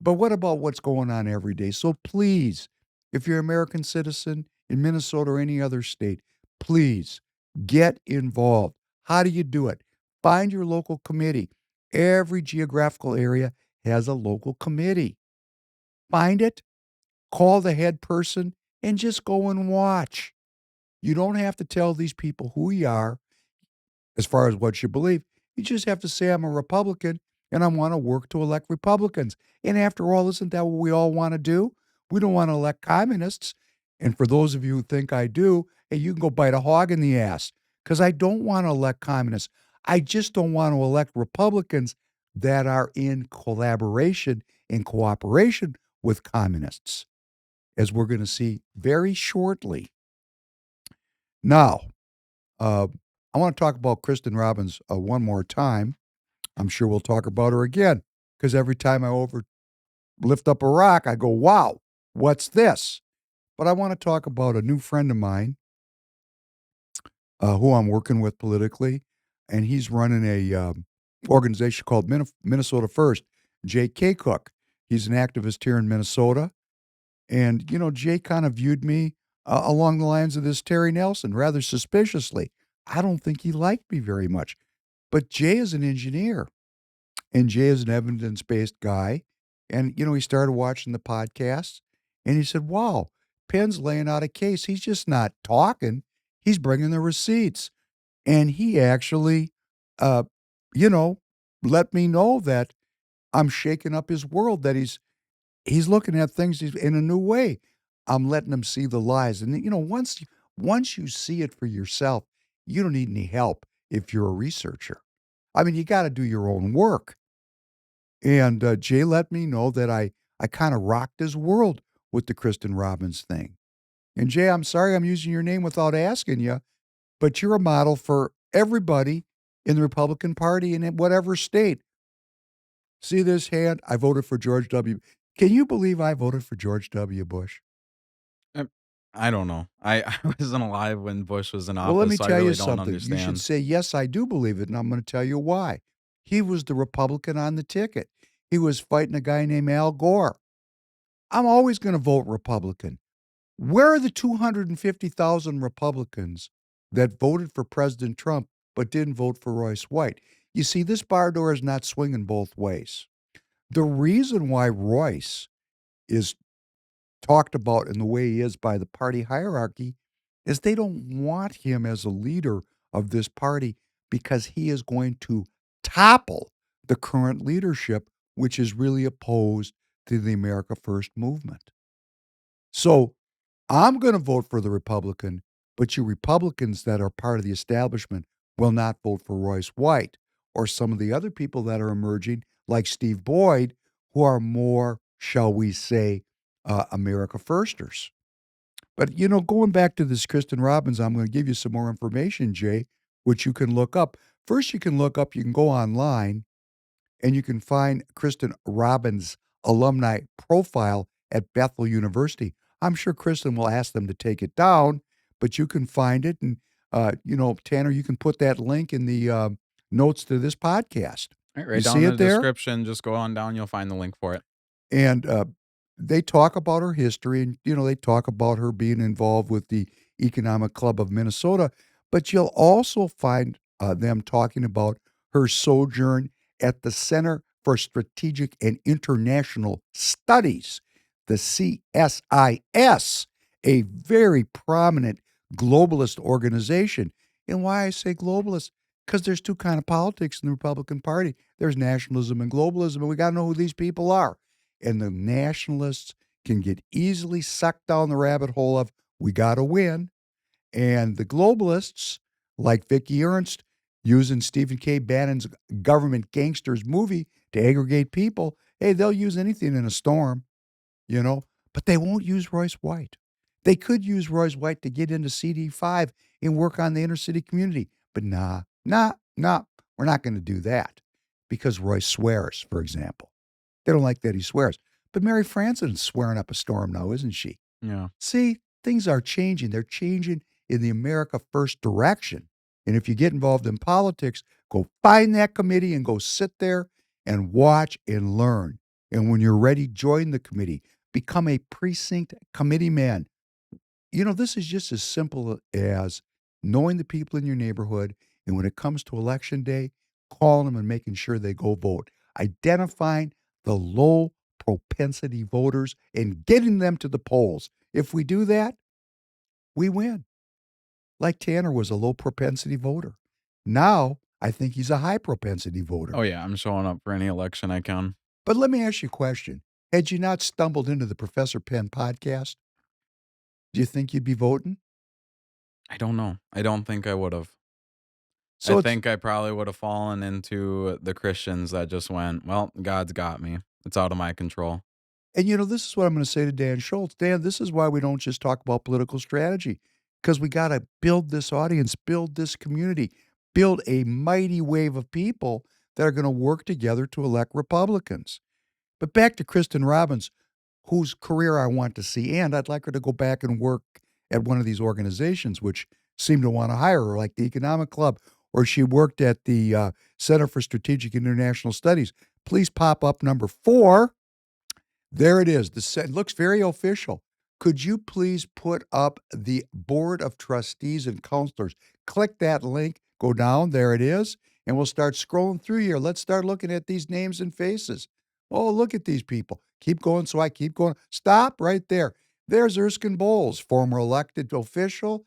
But what about what's going on every day? So please, if you're an American citizen in Minnesota or any other state, please get involved. How do you do it? Find your local committee. Every geographical area has a local committee. Find it, call the head person, and just go and watch. You don't have to tell these people who you are as far as what you believe. You just have to say, I'm a Republican and I want to work to elect Republicans. And after all, isn't that what we all want to do? We don't want to elect communists. And for those of you who think I do, hey, you can go bite a hog in the ass, because I don't want to elect communists. I just don't want to elect Republicans that are in collaboration and cooperation with communists, as we're going to see very shortly. Now, I want to talk about Kristin Robbins one more time. I'm sure we'll talk about her again, because every time I lift up a rock, I go, wow, what's this? But I want to talk about a new friend of mine who I'm working with politically, and he's running a organization called Minnesota First, J.K. Cook. He's an activist here in Minnesota. And, Jay kind of viewed me along the lines of this Terry Nelson rather suspiciously. I don't think he liked me very much. But Jay is an engineer, and Jay is an evidence-based guy. And, he started watching the podcasts, and he said, wow, Penn's laying out a case. He's just not talking. He's bringing the receipts. And he actually, let me know that I'm shaking up his world, that he's looking at things in a new way. I'm letting him see the lies. And, once you see it for yourself, you don't need any help if you're a researcher. I mean, you got to do your own work. And Jay let me know that I kind of rocked his world with the Kristin Robbins thing. And Jay, I'm sorry I'm using your name without asking you, but you're a model for everybody in the Republican Party and in whatever state. See this hand? I voted for George W. Can you believe I voted for George W. Bush? I don't know. I wasn't alive when Bush was in office, Well, let me so I tell really you don't something. You understand. should say, yes, I do believe it, and I'm going to tell you why. He was the Republican on the ticket. He was fighting a guy named Al Gore. I'm always going to vote Republican. Where are the 250,000 Republicans that voted for President Trump but didn't vote for Royce White? You see, this bar door is not swinging both ways. The reason why Royce is talked about in the way he is by the party hierarchy is they don't want him as a leader of this party, because he is going to topple the current leadership, which is really opposed to the America First movement. So I'm going to vote for the Republican, but you Republicans that are part of the establishment will not vote for Royce White or some of the other people that are emerging, like Steve Boyd, who are more, shall we say, America Firsters. But, going back to this Kristin Robbins, I'm going to give you some more information, Jay, which you can look up. First, you can go online, and you can find Kristin Robbins' alumni profile at Bethel University. I'm sure Kristin will ask them to take it down, but you can find it. And, Tanner, you can put that link in the notes to this podcast. Right You down see in it the there? description. Just go on down. You'll find the link for it. And they talk about her history, and, they talk about her being involved with the Economic Club of Minnesota. But you'll also find them talking about her sojourn at the Center for Strategic and International Studies, the CSIS, a very prominent globalist organization. And why I say globalist? Because there's two kinds of politics in the Republican Party. There's nationalism and globalism, and we got to know who these people are. And the nationalists can get easily sucked down the rabbit hole of, we got to win. And the globalists, like Vicki Ernst, using Stephen K. Bannon's Government Gangsters movie to aggregate people, hey, they'll use anything in a storm, but they won't use Royce White. They could use Royce White to get into CD5 and work on the inner city community. But nah, we're not going to do that, because Royce swears, for example. They don't like that he swears. But Mary Franson's swearing up a storm now, isn't she? Yeah. See, things are changing. They're changing in the America First direction. And if you get involved in politics, go find that committee and go sit there and watch and learn. And when you're ready, join the committee. Become a precinct committee man. This is just as simple as knowing the people in your neighborhood. And when it comes to election day, calling them and making sure they go vote. Identifying the low propensity voters and getting them to the polls. If we do that, we win. like Tanner was a low propensity voter. Now, I think he's a high propensity voter. Oh yeah, I'm showing up for any election I can. But let me ask you a question. Had you not stumbled into the Professor Penn podcast, do you think you'd be voting? I don't know. I don't think I would have. So I think I probably would have fallen into the Christians that just went, well, God's got me. It's out of my control. And this is what I'm going to say to Dan Schultz. Dan, this is why we don't just talk about political strategy, because we got to build this audience, build this community, build a mighty wave of people that are going to work together to elect Republicans. But back to Kristin Robbins, whose career I want to see, and I'd like her to go back and work at one of these organizations which seem to want to hire her, like the Economic Club, or she worked at the Center for Strategic and International Studies. Please pop up number 4. There it is. It looks very official. Could you please put up the Board of Trustees and Counselors? Click that link, go down, there it is, and we'll start scrolling through here. Let's start looking at these names and faces. Oh, look at these people. Keep going, so I keep going. Stop right there. There's Erskine Bowles, former elected official.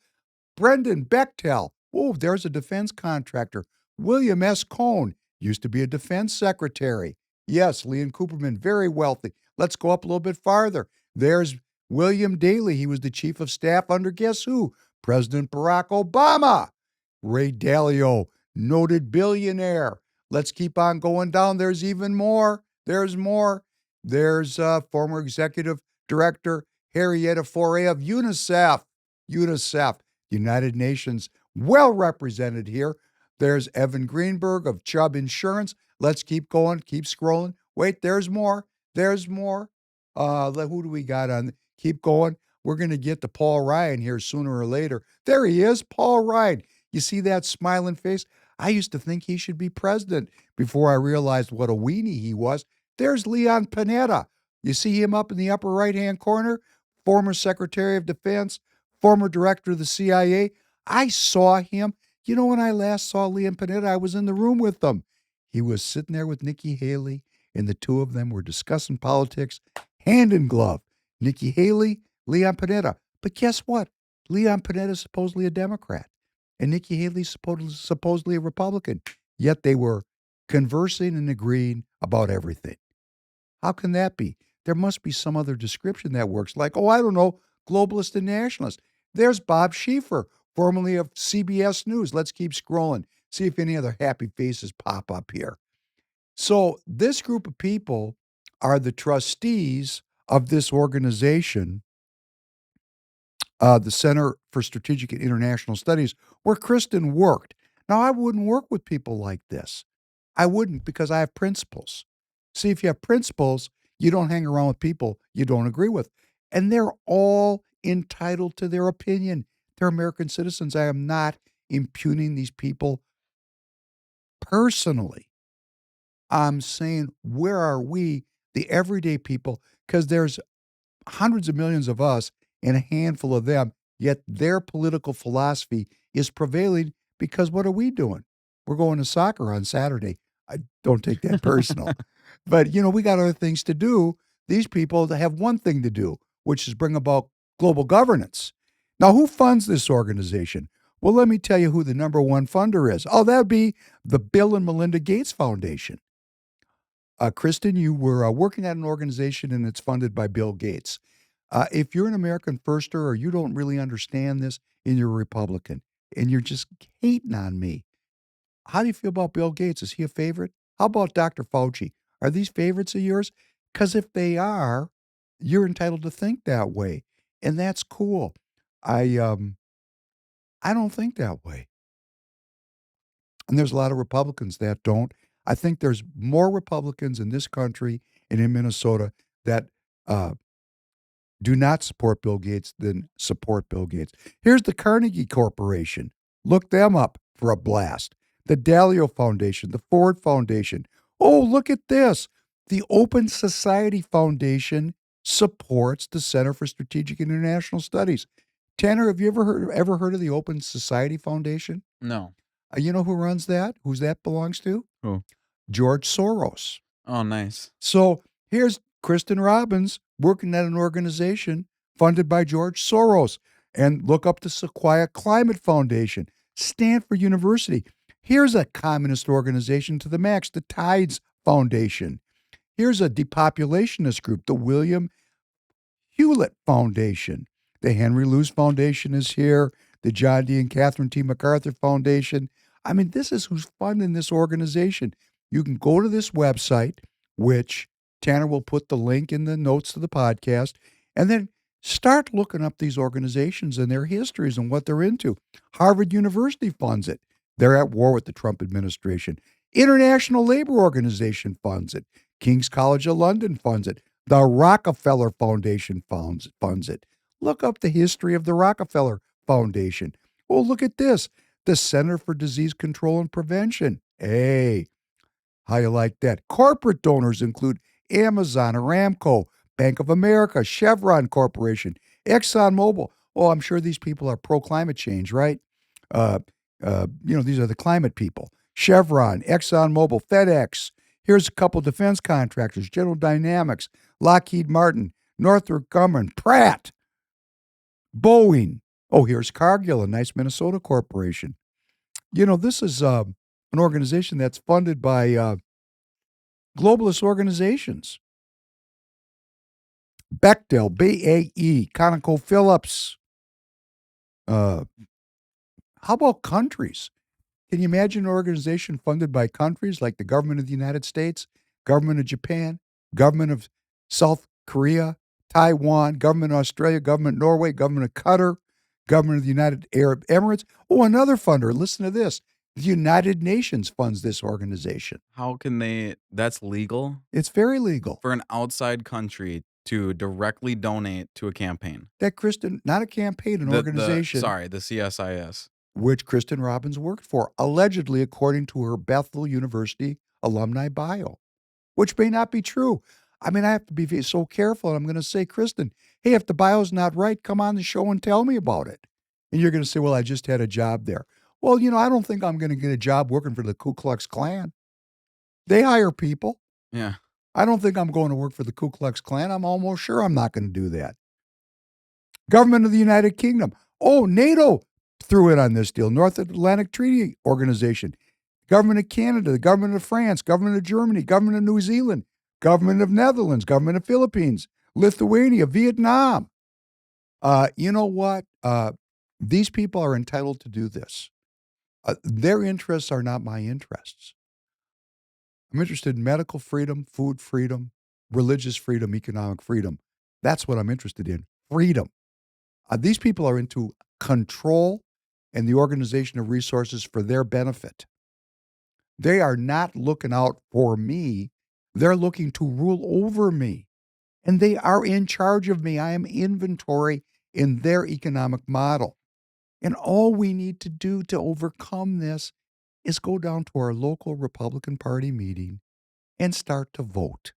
Brendan Bechtel. Oh, there's a defense contractor. William S. Cohn, used to be a defense secretary. Yes, Leon Cooperman, very wealthy. Let's go up a little bit farther. There's William Daley. He was the chief of staff under guess who? President Barack Obama. Ray Dalio, noted billionaire. Let's keep on going down. There's even more. There's more. There's former executive director Henrietta Foray of UNICEF. UNICEF, United Nations, well represented here. There's Evan Greenberg of Chubb Insurance. Let's keep going, keep scrolling. Wait, there's more. There's more. Who do we got on? Keep going. We're going to get to Paul Ryan here sooner or later. There he is, Paul Ryan. You see that smiling face? I used to think he should be president before I realized what a weenie he was. There's Leon Panetta. You see him up in the upper right-hand corner? Former Secretary of Defense, former director of the CIA. I saw him. When I last saw Leon Panetta, I was in the room with them. He was sitting there with Nikki Haley, and the two of them were discussing politics hand in glove. Nikki Haley, Leon Panetta. But guess what? Leon Panetta is supposedly a Democrat, and Nikki Haley supposedly a Republican. Yet they were conversing and agreeing about everything. How can that be? There must be some other description that works, like, I don't know, globalist and nationalist. There's Bob Schieffer, formerly of CBS News. Let's keep scrolling, see if any other happy faces pop up here. So this group of people are the trustees of this organization, the Center for Strategic and International Studies, where Kristin worked. Now, I wouldn't work with people like this. I wouldn't, because I have principles. See, if you have principles, you don't hang around with people you don't agree with. And they're all entitled to their opinion. They're American citizens. I am not impugning these people personally. I'm saying, where are we, the everyday people? Because there's hundreds of millions of us and a handful of them, yet their political philosophy is prevailing because what are we doing? We're going to soccer on Saturday. I don't take that personal. But, we got other things to do. These people have one thing to do, which is bring about global governance. Now, who funds this organization? Well, let me tell you who the number one funder is. That'd be the Bill and Melinda Gates Foundation. Kristin, you were working at an organization and it's funded by Bill Gates. If you're an American firster or you don't really understand this and you're a Republican and you're just hating on me, how do you feel about Bill Gates? Is he a favorite? How about Dr. Fauci? Are these favorites of yours? Because if they are, you're entitled to think that way. And that's cool. I don't think that way. And there's a lot of Republicans that don't. I think there's more Republicans in this country and in Minnesota that do not support Bill Gates than support Bill Gates. Here's the Carnegie Corporation. Look them up for a blast. The Dalio Foundation, the Ford Foundation. Oh, look at this. The Open Society Foundation supports the Center for Strategic and International Studies. Tanner, have you ever heard of the Open Society Foundation? No. You know who runs that? Who's that belongs to? Who? George Soros. Oh, nice. So here's Kristin Robbins working at an organization funded by George Soros. And look up the Sequoia Climate Foundation, Stanford University. Here's a communist organization to the max, the Tides Foundation. Here's a depopulationist group, the William Hewlett Foundation. The Henry Luce Foundation is here, the John D. and Catherine T. MacArthur Foundation. I mean, this is who's funding this organization. You can go to this website, which Tanner will put the link in the notes to the podcast, and then start looking up these organizations and their histories and what they're into. Harvard University funds it. They're at war with the Trump administration. International Labor Organization funds it. King's College of London funds it. The Rockefeller Foundation funds it. Look up the history of the Rockefeller Foundation. Oh, look at this. The Center for Disease Control and Prevention. Hey, how you like that? Corporate donors include Amazon, Aramco, Bank of America, Chevron Corporation, ExxonMobil. Oh, I'm sure these people are pro-climate change, right? These are the climate people. Chevron, ExxonMobil, FedEx. Here's a couple defense contractors, General Dynamics, Lockheed Martin, Northrop Grumman, Pratt, Boeing. Oh, here's Cargill, a nice Minnesota corporation. This is an organization that's funded by globalist organizations. Bechtel, BAE, ConocoPhillips. How about countries? Can you imagine an organization funded by countries like the government of the United States, government of Japan, government of South Korea, Taiwan, government of Australia, government of Norway, government of Qatar, government of the United Arab Emirates? Oh, another funder. Listen to this. The United Nations funds this organization. How can they? That's legal? It's very legal. For an outside country to directly donate to a campaign. That Kristin, not a campaign, an organization. The CSIS. Which Kristin Robbins worked for, allegedly according to her Bethel University alumni bio, which may not be true. I mean, I have to be so careful. And I'm going to say, Kristin, hey, if the bio's not right, come on the show and tell me about it. And you're going to say, well, I just had a job there. Well, I don't think I'm going to get a job working for the Ku Klux Klan. They hire people. Yeah. I don't think I'm going to work for the Ku Klux Klan. I'm almost sure I'm not going to do that. Government of the United Kingdom. Oh, NATO threw in on this deal. North Atlantic Treaty Organization. Government of Canada, the government of France, government of Germany, government of New Zealand, government of Netherlands, government of Philippines, Lithuania, Vietnam. You know what? These people are entitled to do this. Their interests are not my interests. I'm interested in medical freedom, food freedom, religious freedom, economic freedom. That's what I'm interested in. Freedom. These people are into control and the organization of resources for their benefit. They are not looking out for me. They're looking to rule over me. And they are in charge of me. I am inventory in their economic model. And all we need to do to overcome this is go down to our local Republican Party meeting and start to vote.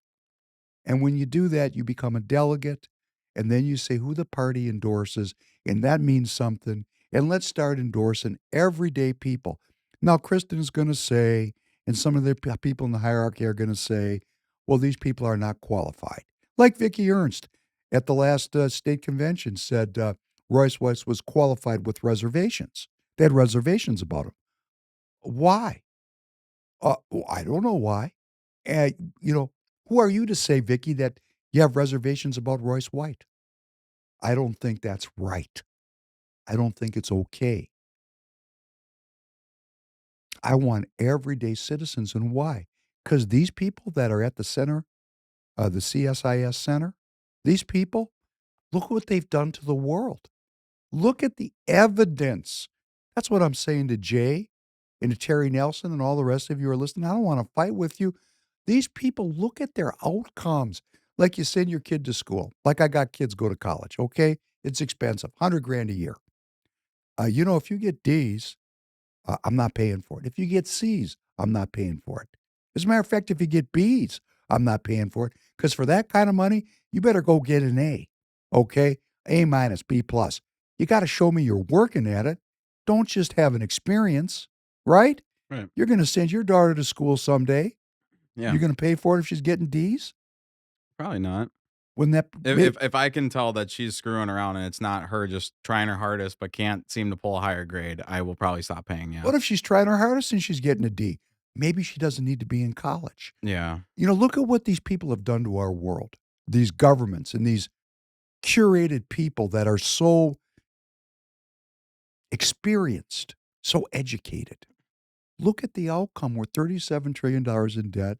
And when you do that, you become a delegate, and then you say who the party endorses, and that means something. And let's start endorsing everyday people. Now, Kristin is going to say, and some of the people in the hierarchy are going to say, well, these people are not qualified. Like Vicki Ernst at the last state convention said Royce Weiss was qualified with reservations. They had reservations about him. Why? I don't know why. Who are you to say, Vicki, that you have reservations about Royce White? I don't think that's right. I don't think it's okay. I want everyday citizens. And why? Because these people that are at the center, the CSIS center, these people, look what they've done to the world. Look at the evidence. That's what I'm saying to Jay and to Terry Nelson and all the rest of you are listening. I don't want to fight with you. These people, look at their outcomes. Like you send your kid to school. Like I got kids go to college, okay? It's expensive, $100,000 a year. If you get D's, I'm not paying for it. If you get C's, I'm not paying for it. As a matter of fact, if you get B's, I'm not paying for it. Because for that kind of money, you better go get an A, okay? A minus, B plus. You got to show me you're working at it. Don't just have an experience, right? Right. You're going to send your daughter to school someday. Yeah. You're going to pay for it if she's getting D's? Probably not. When that if I can tell that she's screwing around and it's not her just trying her hardest but can't seem to pull a higher grade, I will probably stop paying. Yeah. What if she's trying her hardest and she's getting a D? Maybe she doesn't need to be in college. Yeah. Look at what these people have done to our world. These governments and these curated people that are so experienced, so educated. Look at the outcome. We're $37 trillion in debt,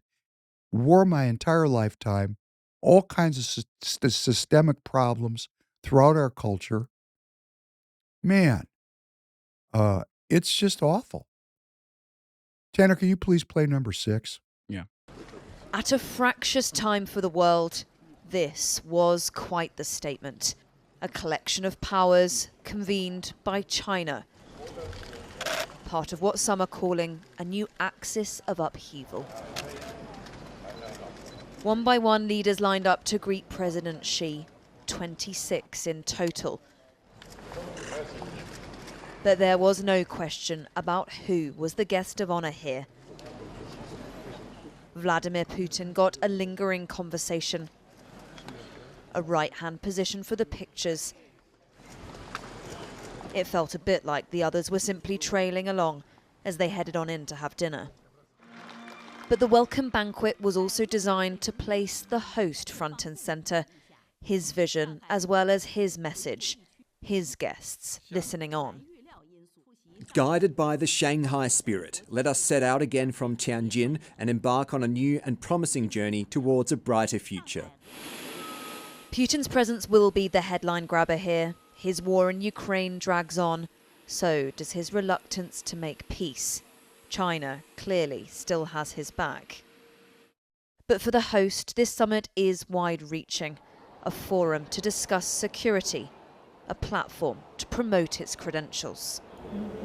war my entire lifetime, all kinds of systemic problems throughout our culture. Man, it's just awful. Tanner, can you please play number 6? Yeah. At a fractious time for the world, this was quite the statement. A collection of powers convened by China. Part of what some are calling a new axis of upheaval. One by one, leaders lined up to greet President Xi, 26 in total. But there was no question about who was the guest of honor here. Vladimir Putin got a lingering conversation, a right-hand position for the pictures. It felt a bit like the others were simply trailing along as they headed on in to have dinner. But the welcome banquet was also designed to place the host front and center, his vision as well as his message, his guests listening on. Guided by the Shanghai spirit, let us set out again from Tianjin and embark on a new and promising journey towards a brighter future. Putin's presence will be the headline grabber here. His war in Ukraine drags on. So does his reluctance to make peace. China clearly still has his back. But for the host, this summit is wide-reaching. A forum to discuss security. A platform to promote its credentials.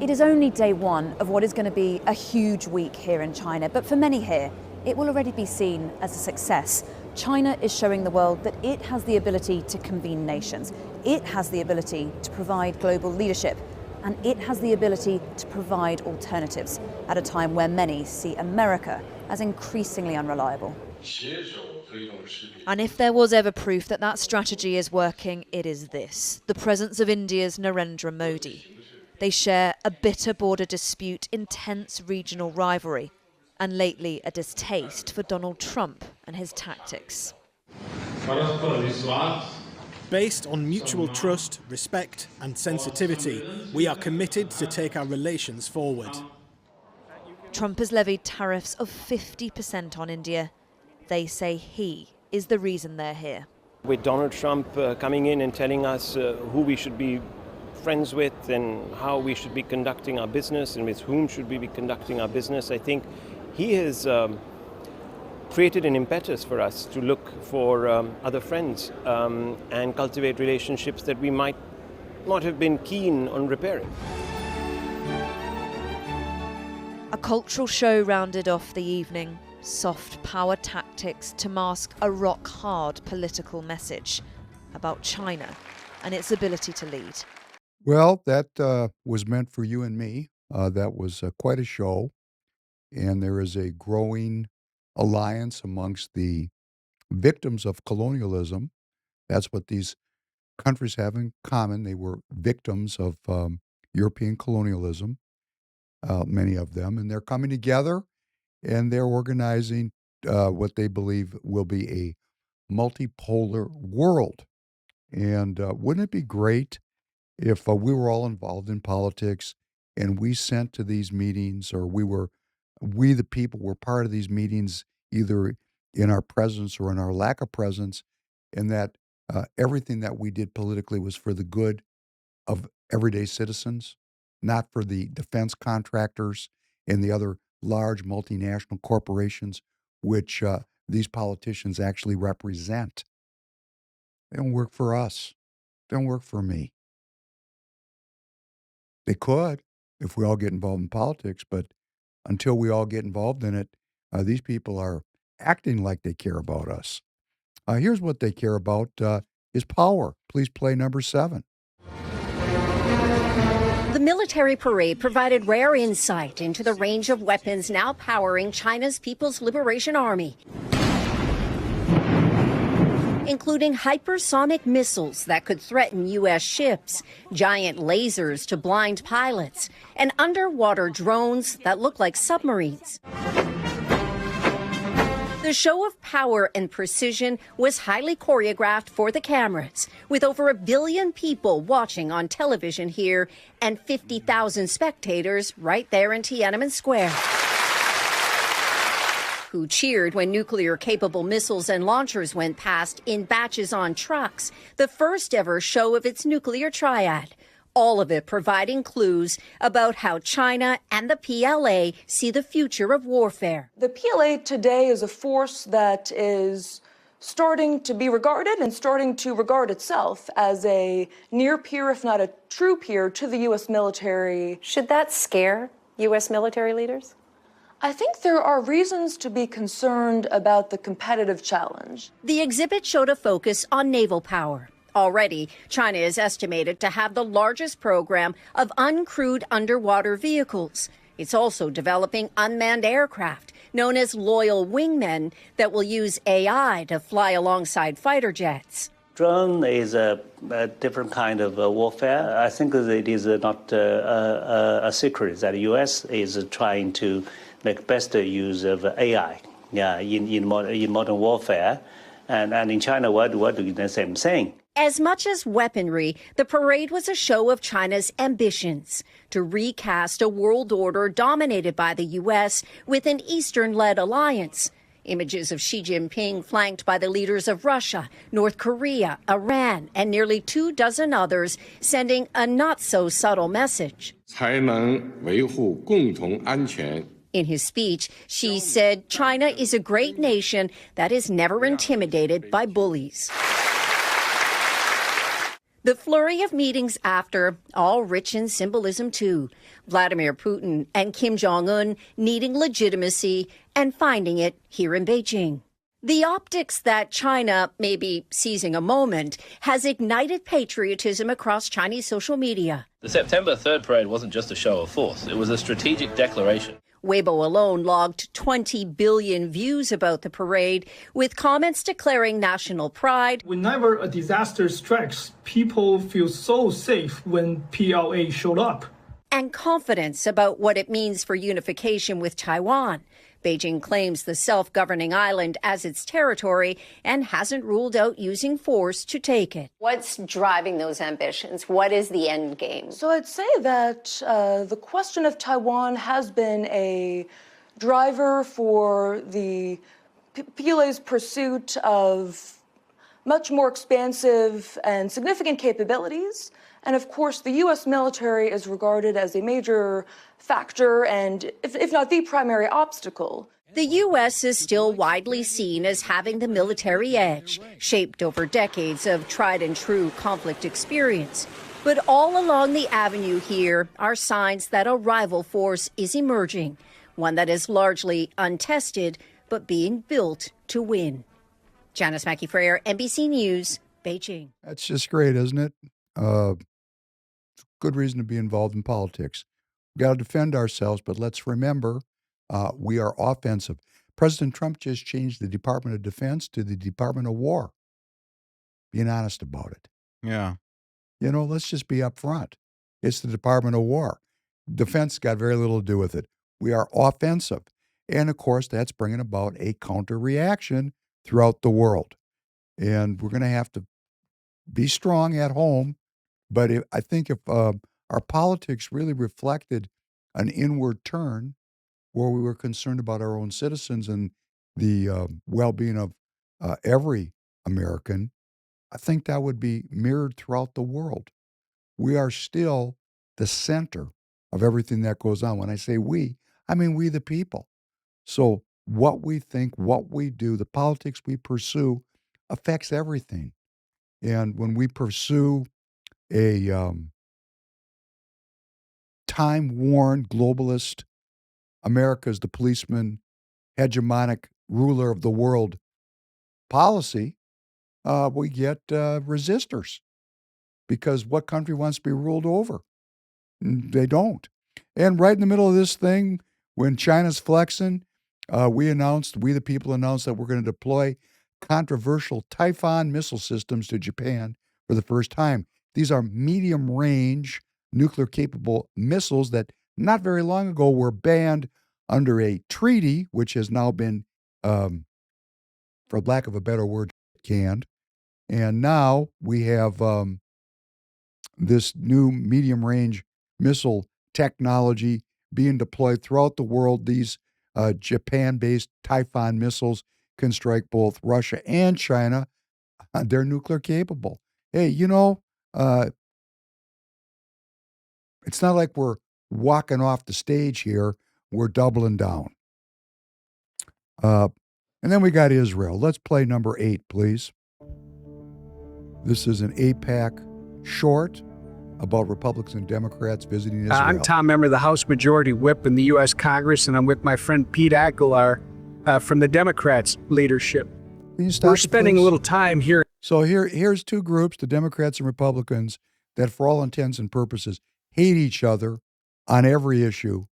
It is only day one of what is going to be a huge week here in China, but for many here, it will already be seen as a success. China is showing the world that it has the ability to convene nations. It has the ability to provide global leadership, and it has the ability to provide alternatives at a time where many see America as increasingly unreliable. And if there was ever proof that that strategy is working, it is this: the presence of India's Narendra Modi. They share a bitter border dispute, intense regional rivalry, and lately a distaste for Donald Trump and his tactics. Based on mutual trust, respect and sensitivity, we are committed to take our relations forward. Trump has levied tariffs of 50% on India. They say he is the reason they're here. With Donald Trump coming in and telling us who we should be friends with and how we should be conducting our business and with whom should we be conducting our business, I think he has created an impetus for us to look for other friends and cultivate relationships that we might not have been keen on repairing. A cultural show rounded off the evening. Soft power tactics to mask a rock-hard political message about China and its ability to lead. Well, that was meant for you and me. That was quite a show. And there is a growing alliance amongst the victims of colonialism. That's what these countries have in common. They were victims of European colonialism, many of them. And they're coming together and they're organizing what they believe will be a multipolar world. And wouldn't it be great if we were all involved in politics and we sent to these meetings, or we the people were part of these meetings, either in our presence or in our lack of presence, and that everything that we did politically was for the good of everyday citizens, not for the defense contractors and the other large multinational corporations which these politicians actually represent. They don't work for us. They don't work for me. They could if we all get involved in politics, but until we all get involved in it, these people are acting like they care about us. Here's what they care about is power. Please play number 7. The military parade provided rare insight into the range of weapons now powering China's People's Liberation Army. including hypersonic missiles that could threaten U.S. ships, giant lasers to blind pilots, and underwater drones that look like submarines. The show of power and precision was highly choreographed for the cameras, with over 1 billion people watching on television here and 50,000 spectators right there in Tiananmen Square, who cheered when nuclear-capable missiles and launchers went past in batches on trucks, the first ever show of its nuclear triad. All of it providing clues about how China and the PLA see the future of warfare. The PLA today is a force that is starting to be regarded and starting to regard itself as a near peer, if not a true peer, to the U.S. military. Should that scare U.S. military leaders? I think there are reasons to be concerned about the competitive challenge. The exhibit showed a focus on naval power. Already, China is estimated to have the largest program of uncrewed underwater vehicles. It's also developing unmanned aircraft, known as loyal wingmen, that will use AI to fly alongside fighter jets. Drone is a different kind of warfare. I think it is not a secret that the U.S. is trying to make best use of AI in modern warfare. And in China, we're doing the same thing. As much as weaponry, the parade was a show of China's ambitions to recast a world order dominated by the U.S. with an Eastern-led alliance. Images of Xi Jinping flanked by the leaders of Russia, North Korea, Iran, and nearly 24 others, sending a not-so-subtle message. In his speech, Xi said China is a great nation that is never intimidated by bullies. The flurry of meetings after, all rich in symbolism too. Vladimir Putin and Kim Jong-un needing legitimacy and finding it here in Beijing. The optics that China may be seizing a moment has ignited patriotism across Chinese social media. The September 3rd parade wasn't just a show of force, it was a strategic declaration. Weibo alone logged 20 billion views about the parade, with comments declaring national pride. Whenever a disaster strikes, people feel so safe when PLA showed up. And confidence about what it means for unification with Taiwan. Beijing claims the self-governing island as its territory and hasn't ruled out using force to take it. What's driving those ambitions? What is the end game? So I'd say that the question of Taiwan has been a driver for the PLA's pursuit of much more expansive and significant capabilities. And of course, the U.S. military is regarded as a major factor and, if not the primary obstacle. The U.S. is still widely seen as having the military edge, shaped over decades of tried and true conflict experience. But all along the avenue here are signs that a rival force is emerging, one that is largely untested, but being built to win. Janice Mackey-Freyer, NBC News, Beijing. That's just great, isn't it? Good reason to be involved in politics. We've got to defend ourselves, but let's remember we are offensive. President Trump just changed the Department of Defense to the Department of War. Being honest about it. Yeah. You know, let's just be upfront. It's the Department of War. Defense got very little to do with it. We are offensive. And, of course, that's bringing about a counter-reaction throughout the world. And we're going to have to be strong at home. But I think if our politics really reflected an inward turn where we were concerned about our own citizens and the well-being of every American, I think that would be mirrored throughout the world. We are still the center of everything that goes on. When I say we, I mean we the people. So what we think, what we do, the politics we pursue affects everything. And when we pursue a time-worn globalist, America's the policeman, hegemonic ruler of the world policy, we get resistors. Because what country wants to be ruled over? They don't. And right in the middle of this thing, when China's flexing, we the people announced that we're going to deploy controversial Typhoon missile systems to Japan for the first time. These are medium-range, nuclear-capable missiles that not very long ago were banned under a treaty, which has now been, for lack of a better word, canned. And now we have this new medium-range missile technology being deployed throughout the world. These Japan-based Typhoon missiles can strike both Russia and China. They're nuclear capable. Hey, it's not like we're walking off the stage here. We're doubling down. And then we got Israel. Let's play number 8, please. This is an AIPAC short about Republicans and Democrats visiting Israel. I'm Tom Emmer, the House Majority Whip in the U.S. Congress, and I'm with my friend Pete Aguilar from the Democrats leadership. We're spending a little time here. So here's two groups, the Democrats and Republicans, that for all intents and purposes hate each other on every issue,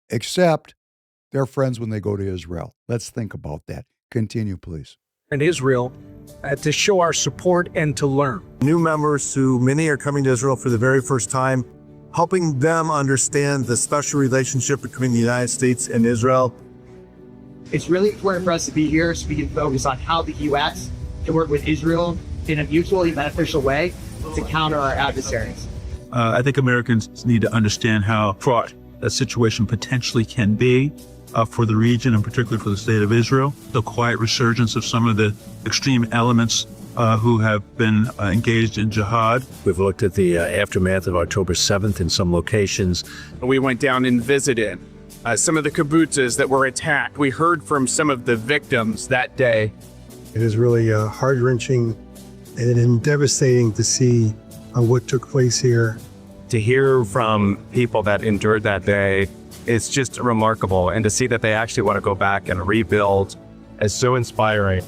except they're friends when they go to Israel. Let's think about that. Continue, please. In Israel, to show our support and to learn. New members who many are coming to Israel for the very first time, helping them understand the special relationship between the United States and Israel. It's really important for us to be here so we can focus on how the U.S. can work with Israel in a mutually beneficial way to counter our adversaries. I think Americans need to understand how fraught that situation potentially can be for the region and particularly for the state of Israel. The quiet resurgence of some of the extreme elements who have been engaged in jihad. We've looked at the aftermath of October 7th in some locations. We went down and visited some of the kibbutzes that were attacked. We heard from some of the victims that day. It is really heart-wrenching and devastating to see what took place here. To hear from people that endured that day, it's just remarkable. And to see that they actually want to go back and rebuild is so inspiring.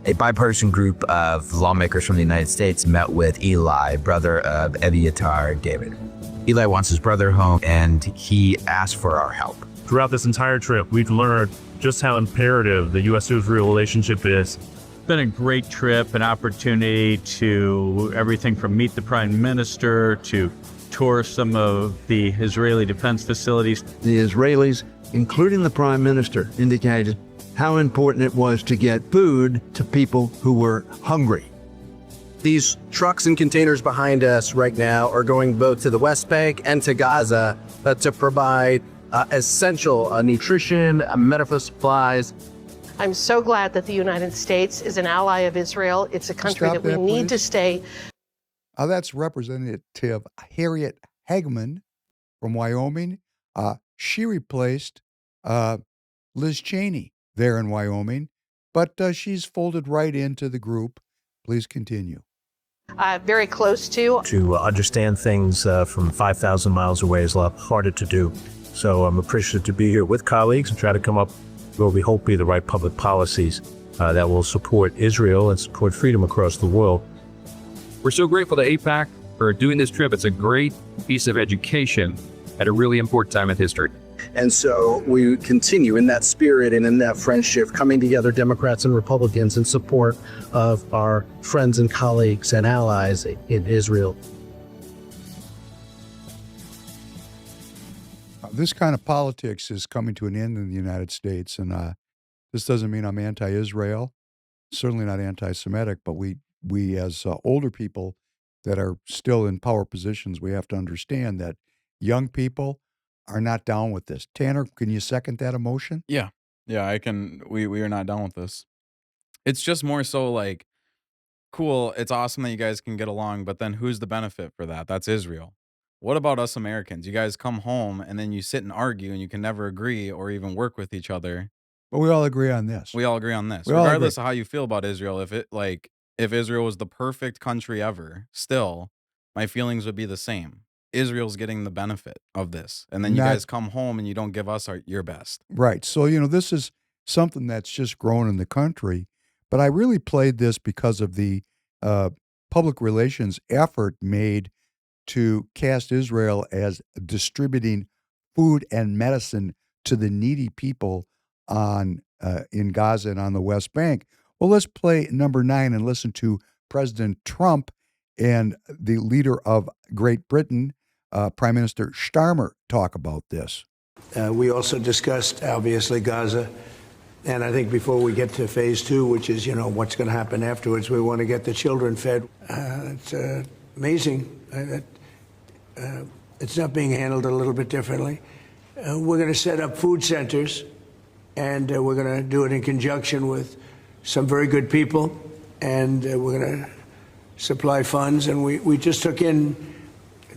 A bipartisan group of lawmakers from the United States met with Eli, brother of Eviatar David. Eli wants his brother home, and he asked for our help. Throughout this entire trip, we've learned just how imperative the U.S.-Israel relationship is. It's been a great trip, an opportunity to everything from meet the Prime Minister to tour some of the Israeli defense facilities. The Israelis, including the Prime Minister, indicated how important it was to get food to people who were hungry. These trucks and containers behind us right now are going both to the West Bank and to Gaza to provide essential nutrition, medical supplies. I'm so glad that the United States is an ally of Israel. It's a country that we need to stay. That's Representative Harriet Hagman from Wyoming. She replaced Liz Cheney there in Wyoming, but she's folded right into the group. Please continue. Very close to. To understand things from 5,000 miles away is a lot harder to do. So I'm appreciative to be here with colleagues and try to come up with what we hope be the right public policies that will support Israel and support freedom across the world. We're so grateful to AIPAC for doing this trip. It's a great piece of education at a really important time in history. And so we continue in that spirit and in that friendship, coming together, Democrats and Republicans, in support of our friends and colleagues and allies in Israel. This kind of politics is coming to an end in the United States, and this doesn't mean I'm anti-Israel, certainly not anti-Semitic, but we as older people that are still in power positions, we have to understand that young people are not down with this. Tanner, can you second that emotion? Yeah, I can. We are not down with this. It's just more so like, cool, it's awesome that you guys can get along, but then who's the benefit for that? That's Israel. What about us Americans? You guys come home and then you sit and argue and you can never agree or even work with each other. But we all agree on this. We all agree on this. Regardless of how you feel about Israel, if Israel was the perfect country ever, still, my feelings would be the same. Israel's getting the benefit of this. And then you guys come home and you don't give us your best. Right. So, this is something that's just grown in the country. But I really played this because of the public relations effort made to cast Israel as distributing food and medicine to the needy people on in Gaza and on the West Bank. Well, let's play number 9 and listen to President Trump and the leader of Great Britain, Prime Minister Starmer, talk about this. We also discussed, obviously, Gaza. And I think before we get to phase 2, which is, what's going to happen afterwards, we want to get the children fed. It's amazing that it's not being handled a little bit differently. We're going to set up food centers, and we're going to do it in conjunction with some very good people, and we're going to supply funds. And we just took in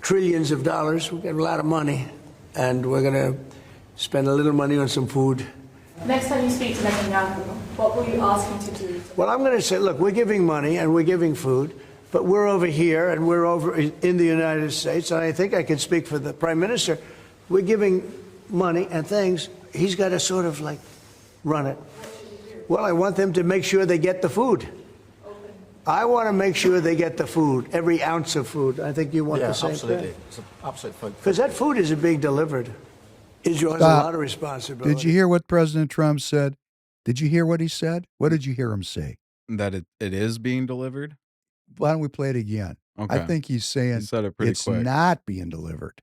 trillions of dollars. We got a lot of money, and we're going to spend a little money on some food. Next time you speak to Netanyahu, what will you ask him to do? Well, I'm going to say, look, we're giving money and we're giving food, but we're over here and we're over in the United States, and I think I can speak for the Prime Minister. We're giving money and things. He's got to sort of like run it. Well, I want them to make sure they get the food. I want to make sure they get the food, every ounce of food. I think you want the same absolutely. thing. It's an absolute food. Because that food isn't being delivered. Israel has a lot of responsibility. Did you hear what President Trump said? Did you hear what he said? What did you hear him say? That it is being delivered? Why don't we play it again? Okay. I think he's saying He said it pretty it's quick. not being delivered.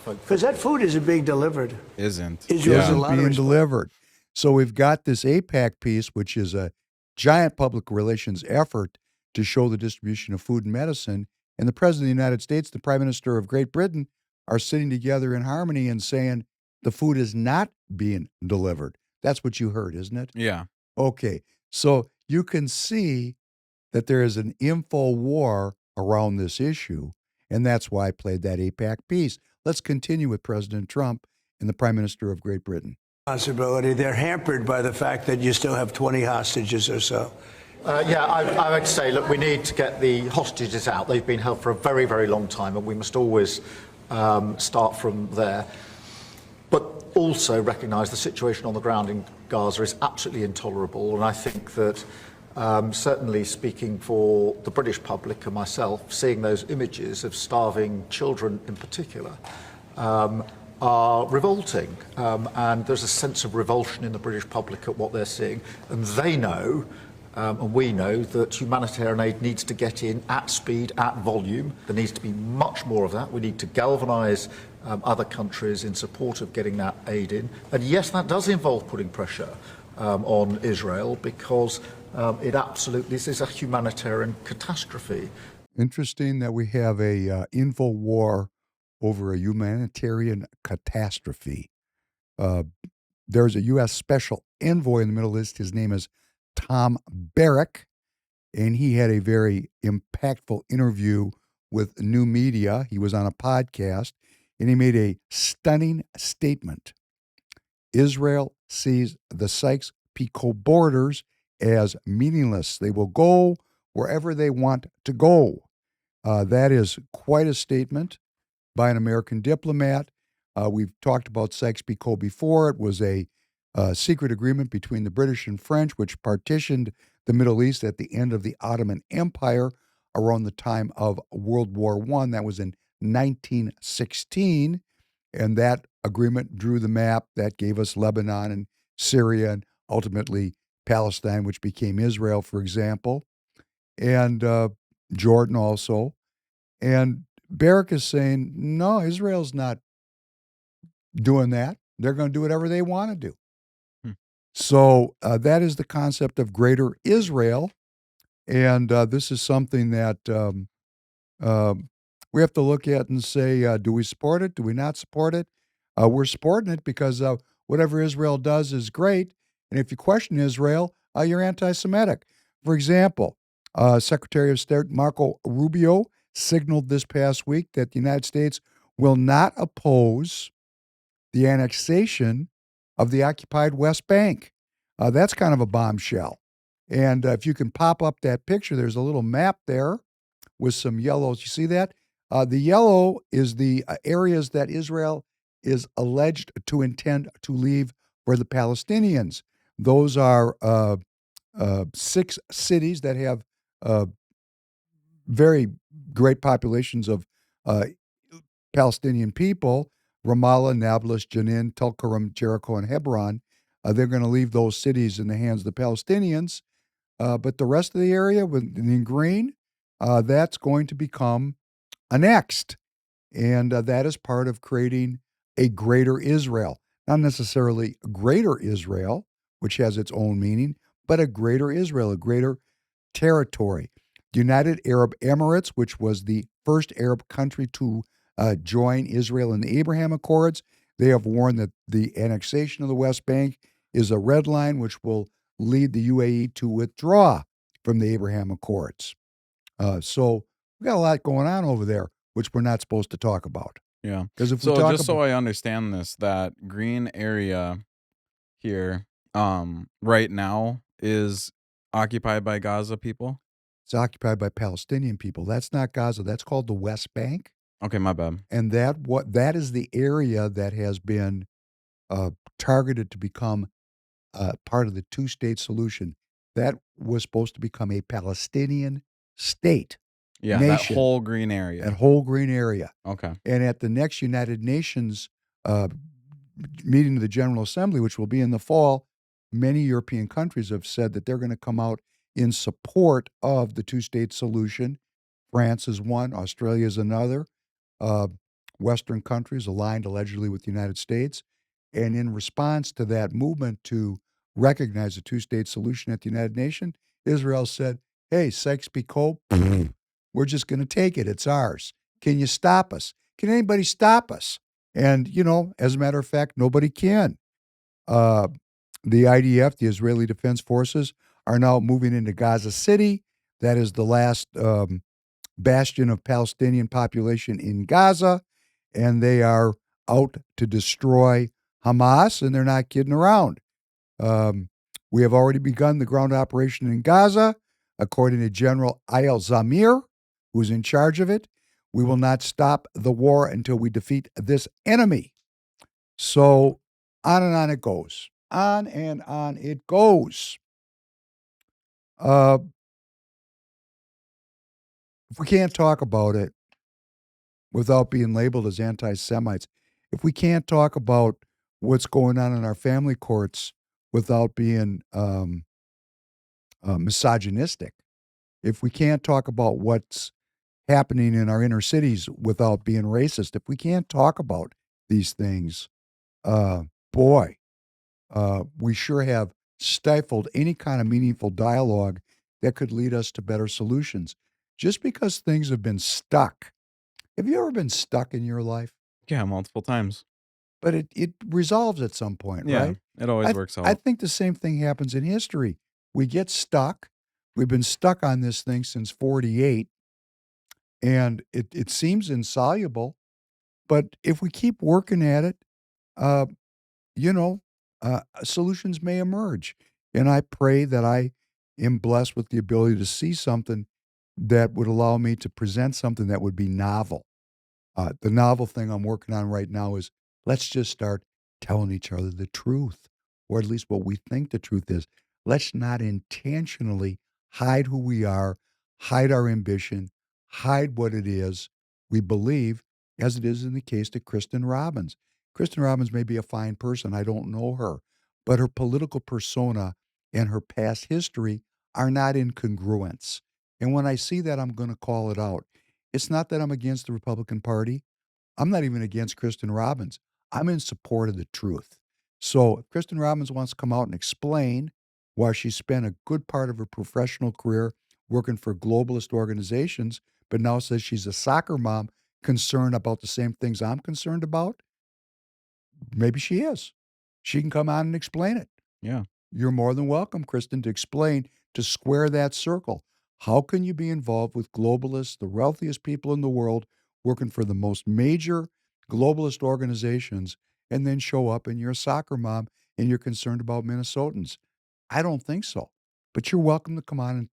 Because that food isn't being delivered. Isn't. Israel has a lot of being responsibility. delivered. So we've got this APAC piece, which is a giant public relations effort to show the distribution of food and medicine. And the President of the United States, the Prime Minister of Great Britain, are sitting together in harmony and saying the food is not being delivered. That's what you heard, isn't it? Yeah. Okay. So you can see that there is an info war around this issue, and that's why I played that APAC piece. Let's continue with President Trump and the Prime Minister of Great Britain. Responsibility. They're hampered by the fact that you still have 20 hostages or so. I would say, look, we need to get the hostages out. They've been held for a very, very long time, and we must always start from there. But also recognise the situation on the ground in Gaza is absolutely intolerable, and I think that certainly speaking for the British public and myself, seeing those images of starving children in particular are revolting, and there's a sense of revulsion in the British public at what they're seeing, and they know and we know that humanitarian aid needs to get in at speed, at volume. There needs to be much more of that. We need to galvanise other countries in support of getting that aid in. And yes, that does involve putting pressure on Israel, because it absolutely is a humanitarian catastrophe. Interesting that we have a info war over a humanitarian catastrophe. There's a U.S. special envoy in the Middle East. His name is Tom Barrack, and he had a very impactful interview with new media. He was on a podcast, and he made a stunning statement. Israel sees the Sykes-Picot borders as meaningless. They will go wherever they want to go. That is quite a statement by an American diplomat. We've talked about Sykes-Picot before. It was a secret agreement between the British and French, which partitioned the Middle East at the end of the Ottoman Empire around the time of World War I. That was in 1916. And that agreement drew the map that gave us Lebanon and Syria and ultimately Palestine, which became Israel, for example, and Jordan also. And Barrack is saying, no, Israel's not doing that. They're going to do whatever they want to do. So that is the concept of Greater Israel. And this is something that we have to look at and say, do we support it? Do we not support it? We're supporting it because whatever Israel does is great. And if you question Israel, you're anti-Semitic. For example, Secretary of State Marco Rubio signaled this past week that the United States will not oppose the annexation of the occupied West Bank. That's kind of a bombshell. And if you can pop up that picture, there's a little map there with some yellows. You see that? The yellow is the areas that Israel is alleged to intend to leave for the Palestinians. Those are 6 cities that have very great populations of Palestinian people: Ramallah, Nablus, Jenin, Tulkarem, Jericho, and Hebron. They're going to leave those cities in the hands of the Palestinians. But the rest of the area in green, that's going to become annexed. And that is part of creating a greater Israel. Not necessarily greater Israel, which has its own meaning, but a greater Israel, a greater territory. The United Arab Emirates, which was the first Arab country to join Israel in the Abraham Accords, they have warned that the annexation of the West Bank is a red line which will lead the UAE to withdraw from the Abraham Accords. So we got a lot going on over there, which we're not supposed to talk about. Yeah. Because if we So talk just so I understand this, that green area here, right now is occupied by Gaza people? It's occupied by Palestinian people. That's not Gaza. That's called the West Bank. Okay, my bad. And that is the area that has been targeted to become part of the two-state solution. That was supposed to become a Palestinian state. Yeah, nation, that whole green area. That whole green area. Okay. And at the next United Nations meeting of the General Assembly, which will be in the fall, many European countries have said that they're going to come out in support of the two-state solution. France is one, Australia is another. Western countries aligned allegedly with the United States. And in response to that movement to recognize the two-state solution at the United Nations, Israel said, hey, Sykes-Picot, we're just going to take it. It's ours. Can you stop us? Can anybody stop us? And, as a matter of fact, nobody can. The IDF, the Israeli Defense Forces, are now moving into Gaza City. That is the last bastion of Palestinian population in Gaza. And they are out to destroy Hamas, and they're not kidding around. We have already begun the ground operation in Gaza, according to General Ayal Zamir, who's in charge of it. We will not stop the war until we defeat this enemy. So on and on it goes. On and on it goes. If we can't talk about it without being labeled as anti-Semites, if we can't talk about what's going on in our family courts without being misogynistic, if we can't talk about what's happening in our inner cities without being racist, if we can't talk about these things, we sure have stifled any kind of meaningful dialogue that could lead us to better solutions. Just because things have been stuck. Have you ever been stuck in your life? Yeah, multiple times. But it resolves at some point, Yeah, right? it always works out. I think the same thing happens in history. We get stuck. We've been stuck on this thing since 48, and it seems insoluble. But if we keep working at it, solutions may emerge. And I pray that I am blessed with the ability to see something that would allow me to present something that would be novel. The novel thing I'm working on right now is let's just start telling each other the truth, or at least what we think the truth is. Let's not intentionally hide who we are, hide our ambition, hide what it is we believe, as it is in the case of Kristin Robbins. Kristin Robbins may be a fine person. I don't know her. But her political persona and her past history are not in congruence. And when I see that, I'm going to call it out. It's not that I'm against the Republican Party. I'm not even against Kristin Robbins. I'm in support of the truth. So if Kristin Robbins wants to come out and explain why she spent a good part of her professional career working for globalist organizations, but now says she's a soccer mom concerned about the same things I'm concerned about, maybe she is. She can come on and explain it. Yeah. You're more than welcome, Kristin, to explain, to square that circle. How can you be involved with globalists, the wealthiest people in the world, working for the most major globalist organizations, and then show up and you're a soccer mom and you're concerned about Minnesotans? I don't think so. But you're welcome to come on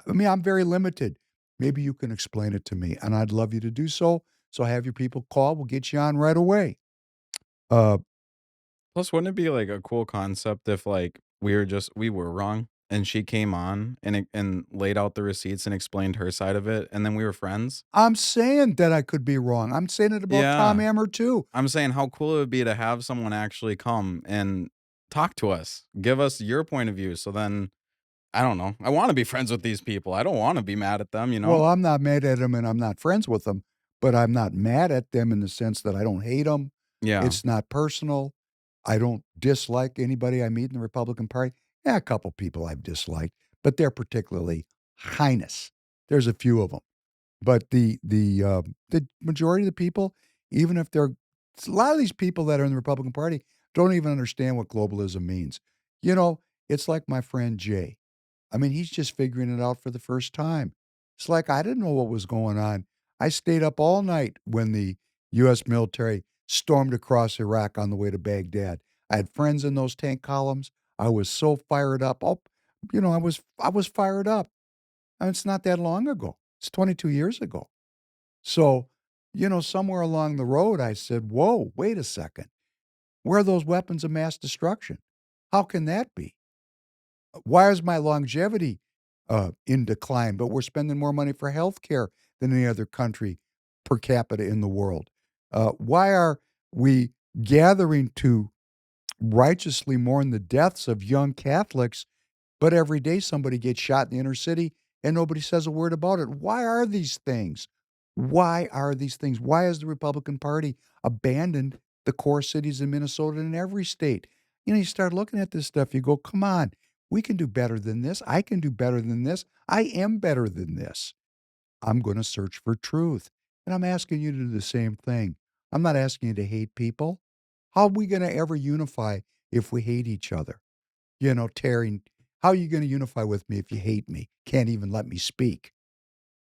and I'm very limited. Maybe you can explain it to me, and I'd love you to do so. So have your people call. We'll get you on right away. Plus, wouldn't it be like a cool concept if like we were wrong and she came on and laid out the receipts and explained her side of it, and then we were friends? I'm saying that I could be wrong. I'm saying it about Tom Yeah. Emmer too. I'm saying how cool it would be to have someone actually come and talk to us. Give us your point of view. So then, I don't know. I want to be friends with these people. I don't want to be mad at them, you know? Well, I'm not mad at them and I'm not friends with them, but I'm not mad at them in the sense that I don't hate them. Yeah. It's not personal. I don't dislike anybody I meet in the Republican Party. Yeah, a couple people I've disliked, but they're particularly heinous. There's a few of them. But the majority of the people, even if they're a lot of these people that are in the Republican Party don't even understand what globalism means. You know, it's like my friend Jay. I mean, he's just figuring it out for the first time. It's like I didn't know what was going on. I stayed up all night when the U.S. military stormed across Iraq on the way to Baghdad. I had friends in those tank columns. I was so fired up. Oh, you know, I was fired up. And it's not that long ago. It's 22 years ago. So, you know, somewhere along the road, I said, whoa, wait a second. Where are those weapons of mass destruction? How can that be? Why is my longevity in decline, but we're spending more money for health care than any other country per capita in the world? Why are we gathering to righteously mourn the deaths of young Catholics, but every day somebody gets shot in the inner city and nobody says a word about it? Why are these things? Why are these things? Why has the Republican Party abandoned the core cities in Minnesota and in every state? You know, you start looking at this stuff, you go, come on, we can do better than this. I can do better than this. I am better than this. I'm going to search for truth. And I'm asking you to do the same thing. I'm not asking you to hate people. How are we going to ever unify if we hate each other? You know, tearing, how are you going to unify with me if you hate me? Can't even let me speak.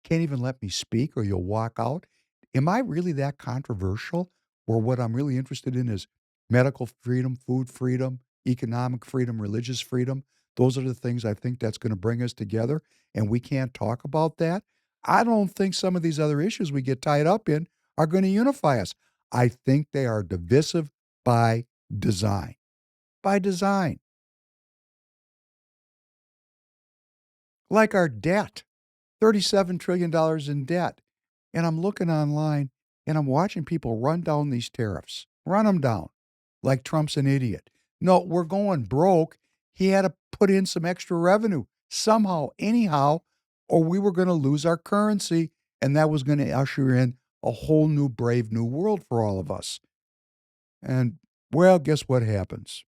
Can't even let me speak or you'll walk out? Am I really that controversial? Or what I'm really interested in is medical freedom, food freedom, economic freedom, religious freedom. Those are the things I think that's going to bring us together, and we can't talk about that. I don't think some of these other issues we get tied up in are going to unify us. I think they are divisive by design. By design. Like our debt. $37 trillion in debt. And I'm looking online and I'm watching people run down these tariffs. Run them down. Like Trump's an idiot. No, we're going broke. He had to put in some extra revenue somehow, anyhow, or we were going to lose our currency. And that was going to usher in a whole new, brave new world for all of us. And, well, guess what happens?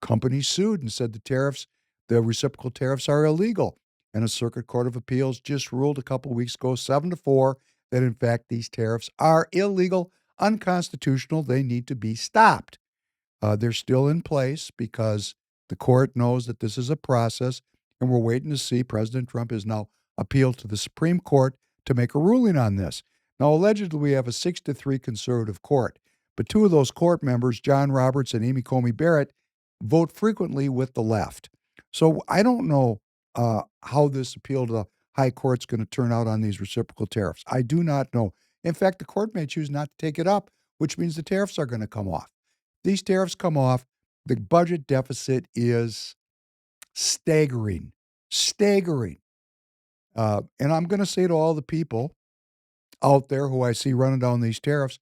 Companies sued and said the reciprocal tariffs are illegal. And a Circuit Court of Appeals just ruled a couple of weeks ago, 7-4, that in fact these tariffs are illegal, unconstitutional. They need to be stopped. They're still in place because the court knows that this is a process, and we're waiting to see. President Trump has now appealed to the Supreme Court to make a ruling on this. Now, allegedly, we have a 6-3 conservative court, but two of those court members, John Roberts and Amy Coney Barrett, vote frequently with the left. So I don't know how this appeal to the high court's going to turn out on these reciprocal tariffs. I do not know. In fact, the court may choose not to take it up, which means the tariffs are going to come off. These tariffs come off, the budget deficit is staggering. Staggering. And I'm going to say to all the people out there who I see running down these tariffs,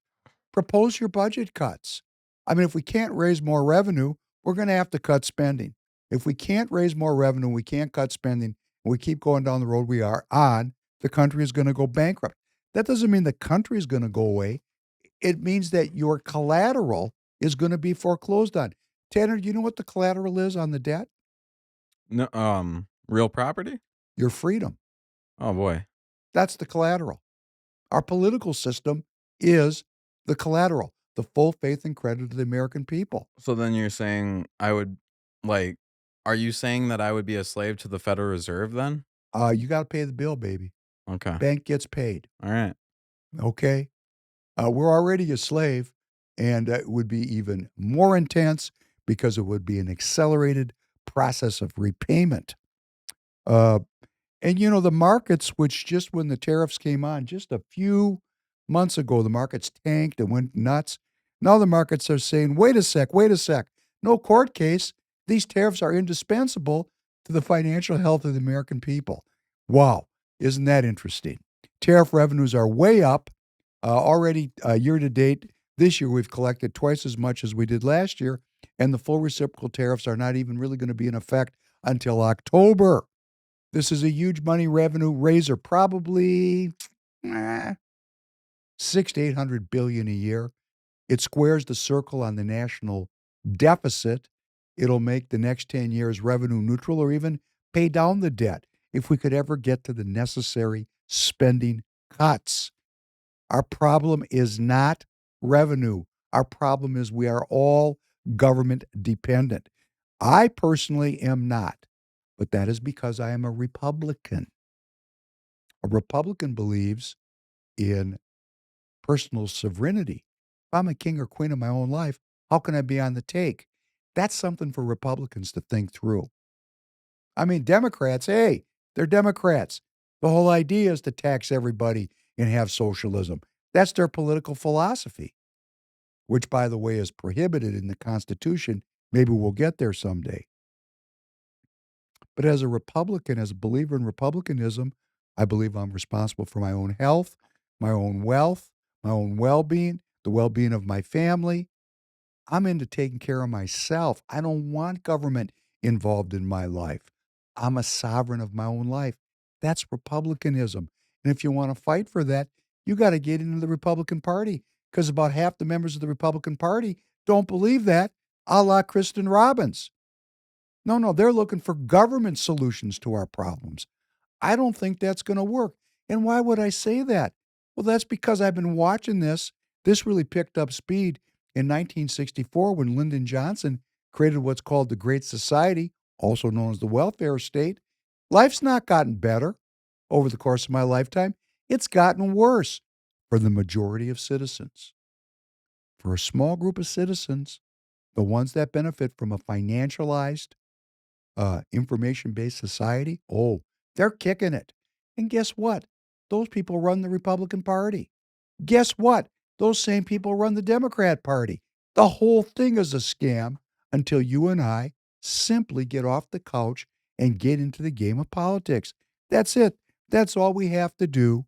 propose your budget cuts. I mean, if we can't raise more revenue, we're going to have to cut spending. If we can't raise more revenue, we can't cut spending, and we keep going down the road we are on, the country is going to go bankrupt. That doesn't mean the country is going to go away. It means that your collateral is going to be foreclosed on. Tanner, do you know what the collateral is on the debt? No, real property? Your freedom. Oh, boy. That's the collateral. Our political system is the collateral, the full faith and credit of the American people. So then you're saying are you saying that I would be a slave to the Federal Reserve then? You got to pay the bill, baby. Okay. Bank gets paid. All right. Okay. We're already a slave, and it would be even more intense because it would be an accelerated process of repayment. And, you know, the markets, which just when the tariffs came on, just a few months ago, the markets tanked and went nuts. Now the markets are saying, wait a sec. No court case. These tariffs are indispensable to the financial health of the American people. Wow. Isn't that interesting? Tariff revenues are way up. Already year to date, This year, we've collected twice as much as we did last year, and the full reciprocal tariffs are not even really going to be in effect until October. This is a huge money revenue raiser, probably 6 to 800 billion a year. It squares the circle on the national deficit. It'll make the next 10 years revenue neutral or even pay down the debt if we could ever get to the necessary spending cuts. Our problem is not revenue. Our problem is we are all government dependent. I personally am not, but that is because I am a Republican. A Republican believes in personal sovereignty. If I'm a king or queen of my own life, how can I be on the take? That's something for Republicans to think through. I mean, Democrats, hey, they're Democrats. The whole idea is to tax everybody and have socialism. That's their political philosophy, which, by the way, is prohibited in the Constitution. Maybe we'll get there someday. But as a Republican, as a believer in republicanism, I believe I'm responsible for my own health, my own wealth, my own well-being, the well-being of my family. I'm into taking care of myself. I don't want government involved in my life. I'm a sovereign of my own life. That's republicanism. And if you want to fight for that, you got to get into the Republican Party, because about half the members of the Republican Party don't believe that, a la Kristin Robbins. No, they're looking for government solutions to our problems. I don't think that's going to work. And why would I say that? Well, that's because I've been watching this. This really picked up speed in 1964 when Lyndon Johnson created what's called the Great Society, also known as the welfare state. Life's not gotten better over the course of my lifetime. It's gotten worse for the majority of citizens. For a small group of citizens, the ones that benefit from a financialized, information-based society, they're kicking it. And guess what? Those people run the Republican Party. Guess what? Those same people run the Democrat Party. The whole thing is a scam until you and I simply get off the couch and get into the game of politics. That's it. That's all we have to do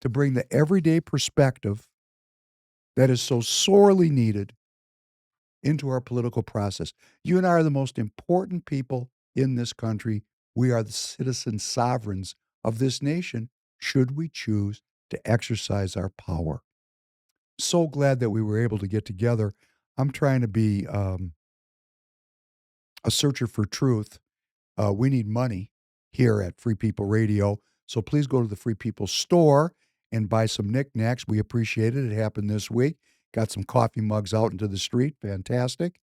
to bring the everyday perspective that is so sorely needed into our political process. You and I are the most important people in this country. We are the citizen sovereigns of this nation, should we choose to exercise our power. So glad that we were able to get together. I'm trying to be a searcher for truth. We need money here at Free People Radio. So please go to the Free People store and buy some knickknacks. We appreciate it. It happened this week. Got some coffee mugs out into the street. Fantastic.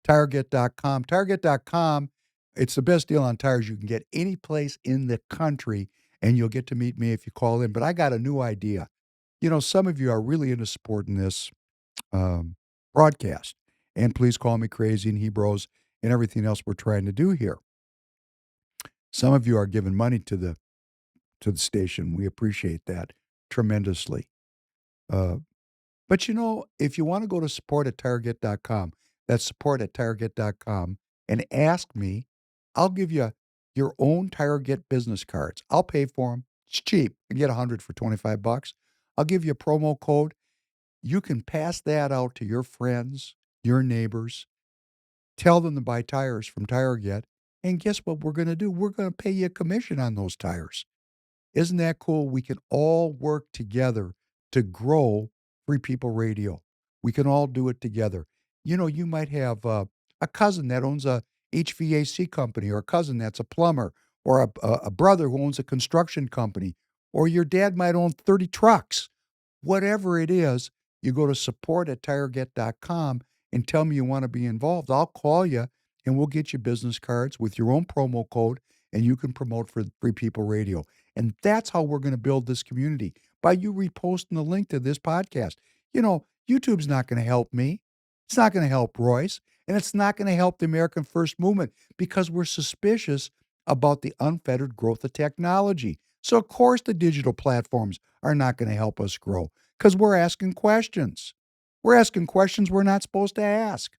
TireGet.com. TireGet.com, it's the best deal on tires you can get any place in the country, and you'll get to meet me if you call in. But I got a new idea. You know, some of you are really into supporting this broadcast. And please call me crazy and Hebrews and everything else we're trying to do here. Some of you are giving money to the station. We appreciate that tremendously. But, you know, if you want to go to support@TireGet.com, that's support@TireGet.com, and ask me, I'll give you your own TireGet business cards. I'll pay for them. It's cheap. You get 100 for $25. I'll give you a promo code. You can pass that out to your friends, your neighbors. Tell them to buy tires from TireGet. And guess what we're going to do? We're going to pay you a commission on those tires. Isn't that cool? We can all work together to grow Free People Radio. We can all do it together. You know, you might have a cousin that owns a HVAC company, or a cousin that's a plumber, or a brother who owns a construction company, or your dad might own 30 trucks. Whatever it is, you go to support@TireGet.com and tell me you want to be involved. I'll call you and we'll get you business cards with your own promo code, and you can promote for Free People Radio. And that's how we're going to build this community, by you reposting the link to this podcast. You know, YouTube's not going to help me. It's not going to help Royce. And it's not going to help the American First Movement, because we're suspicious about the unfettered growth of technology. So, of course, the digital platforms are not going to help us grow, because we're asking questions. We're asking questions we're not supposed to ask.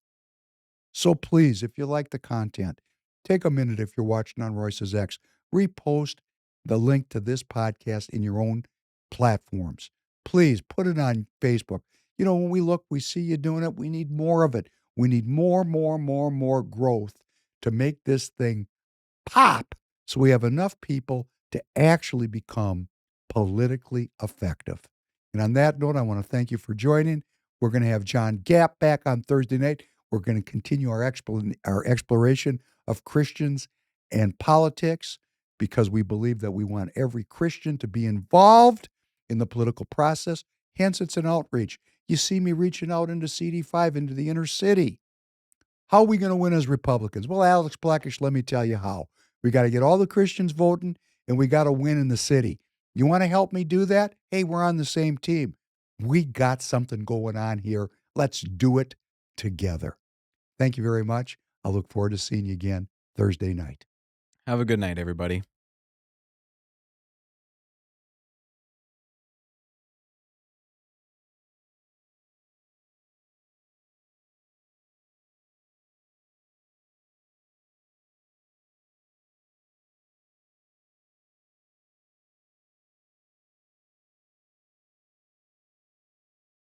So please, if you like the content, take a minute, if you're watching on Royce's X, repost the link to this podcast in your own platforms. Please put it on Facebook. when we look, we see you doing it. We need more of it. We need more growth to make this thing pop so we have enough people to actually become politically effective. And on that note, I want to thank you for joining. We're going to have John Gapp back on Thursday night. We're going to continue our exploration of Christians and politics because we believe that we want every Christian to be involved in the political process. Hence, it's an outreach. You see me reaching out into CD5, into the inner city. How are we going to win as Republicans? Well, Alex Blackish, let me tell you how. We got to get all the Christians voting, and we got to win in the city. You want to help me do that? Hey, we're on the same team. We got something going on here. Let's do it together. Thank you very much. I look forward to seeing you again Thursday night. Have a good night, everybody.